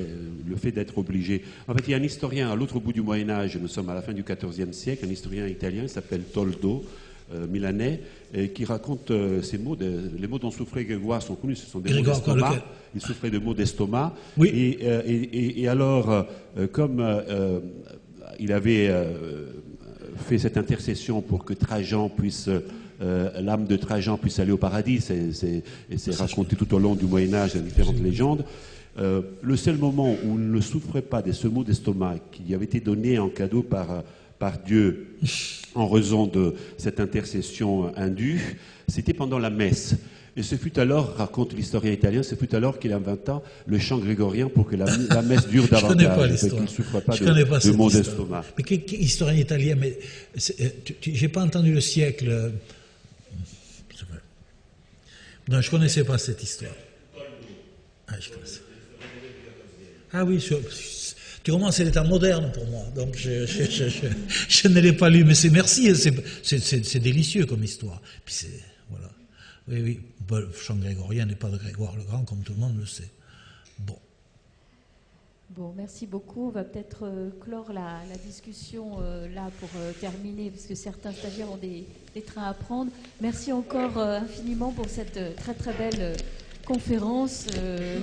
le fait d'être obligé. En fait, il y a un historien à l'autre bout du Moyen-Âge, nous sommes à la fin du XIVe siècle, un historien italien qui s'appelle Toldo, milanais, qui raconte ces mots. Les mots dont souffrait Grégoire sont connus, ce sont des mots d'estomac. Il souffrait de mots d'estomac. Oui. Et alors, comme il avait fait cette intercession pour que Trajan puisse, l'âme de Trajan puisse aller au paradis, c'est raconté tout au long du Moyen-Âge dans différentes légendes. Le seul moment où il ne souffrait pas de ce mot d'estomac qui lui avait été donné en cadeau par Dieu en raison de cette intercession indue, c'était pendant la messe. Et ce fut alors, raconte l'historien italien, ce fut alors qu'il inventa le chant grégorien pour que la messe dure davantage. Je ne connais pas l'histoire. Qu'il ne souffre pas de maux d'estomac. Mais quel historien italien, mais j'ai pas entendu le siècle. Non, je ne connaissais pas cette histoire. Ah, je connaissais. Ah oui, tu commences, c'est l'état moderne pour moi, donc je ne l'ai pas lu, mais merci, c'est délicieux comme histoire. Puis voilà. Oui, le chant grégorien n'est pas de Grégoire le Grand, comme tout le monde le sait. Bon, merci beaucoup. On va peut-être clore la discussion là pour terminer, parce que certains stagiaires ont des trains à prendre. Merci encore infiniment pour cette très très belle conférence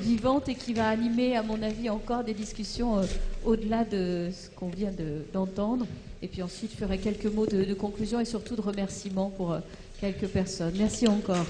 vivante et qui va animer, à mon avis, encore des discussions au-delà de ce qu'on vient d'entendre. Et puis ensuite, je ferai quelques mots de conclusion et surtout de remerciements pour quelques personnes. Merci encore.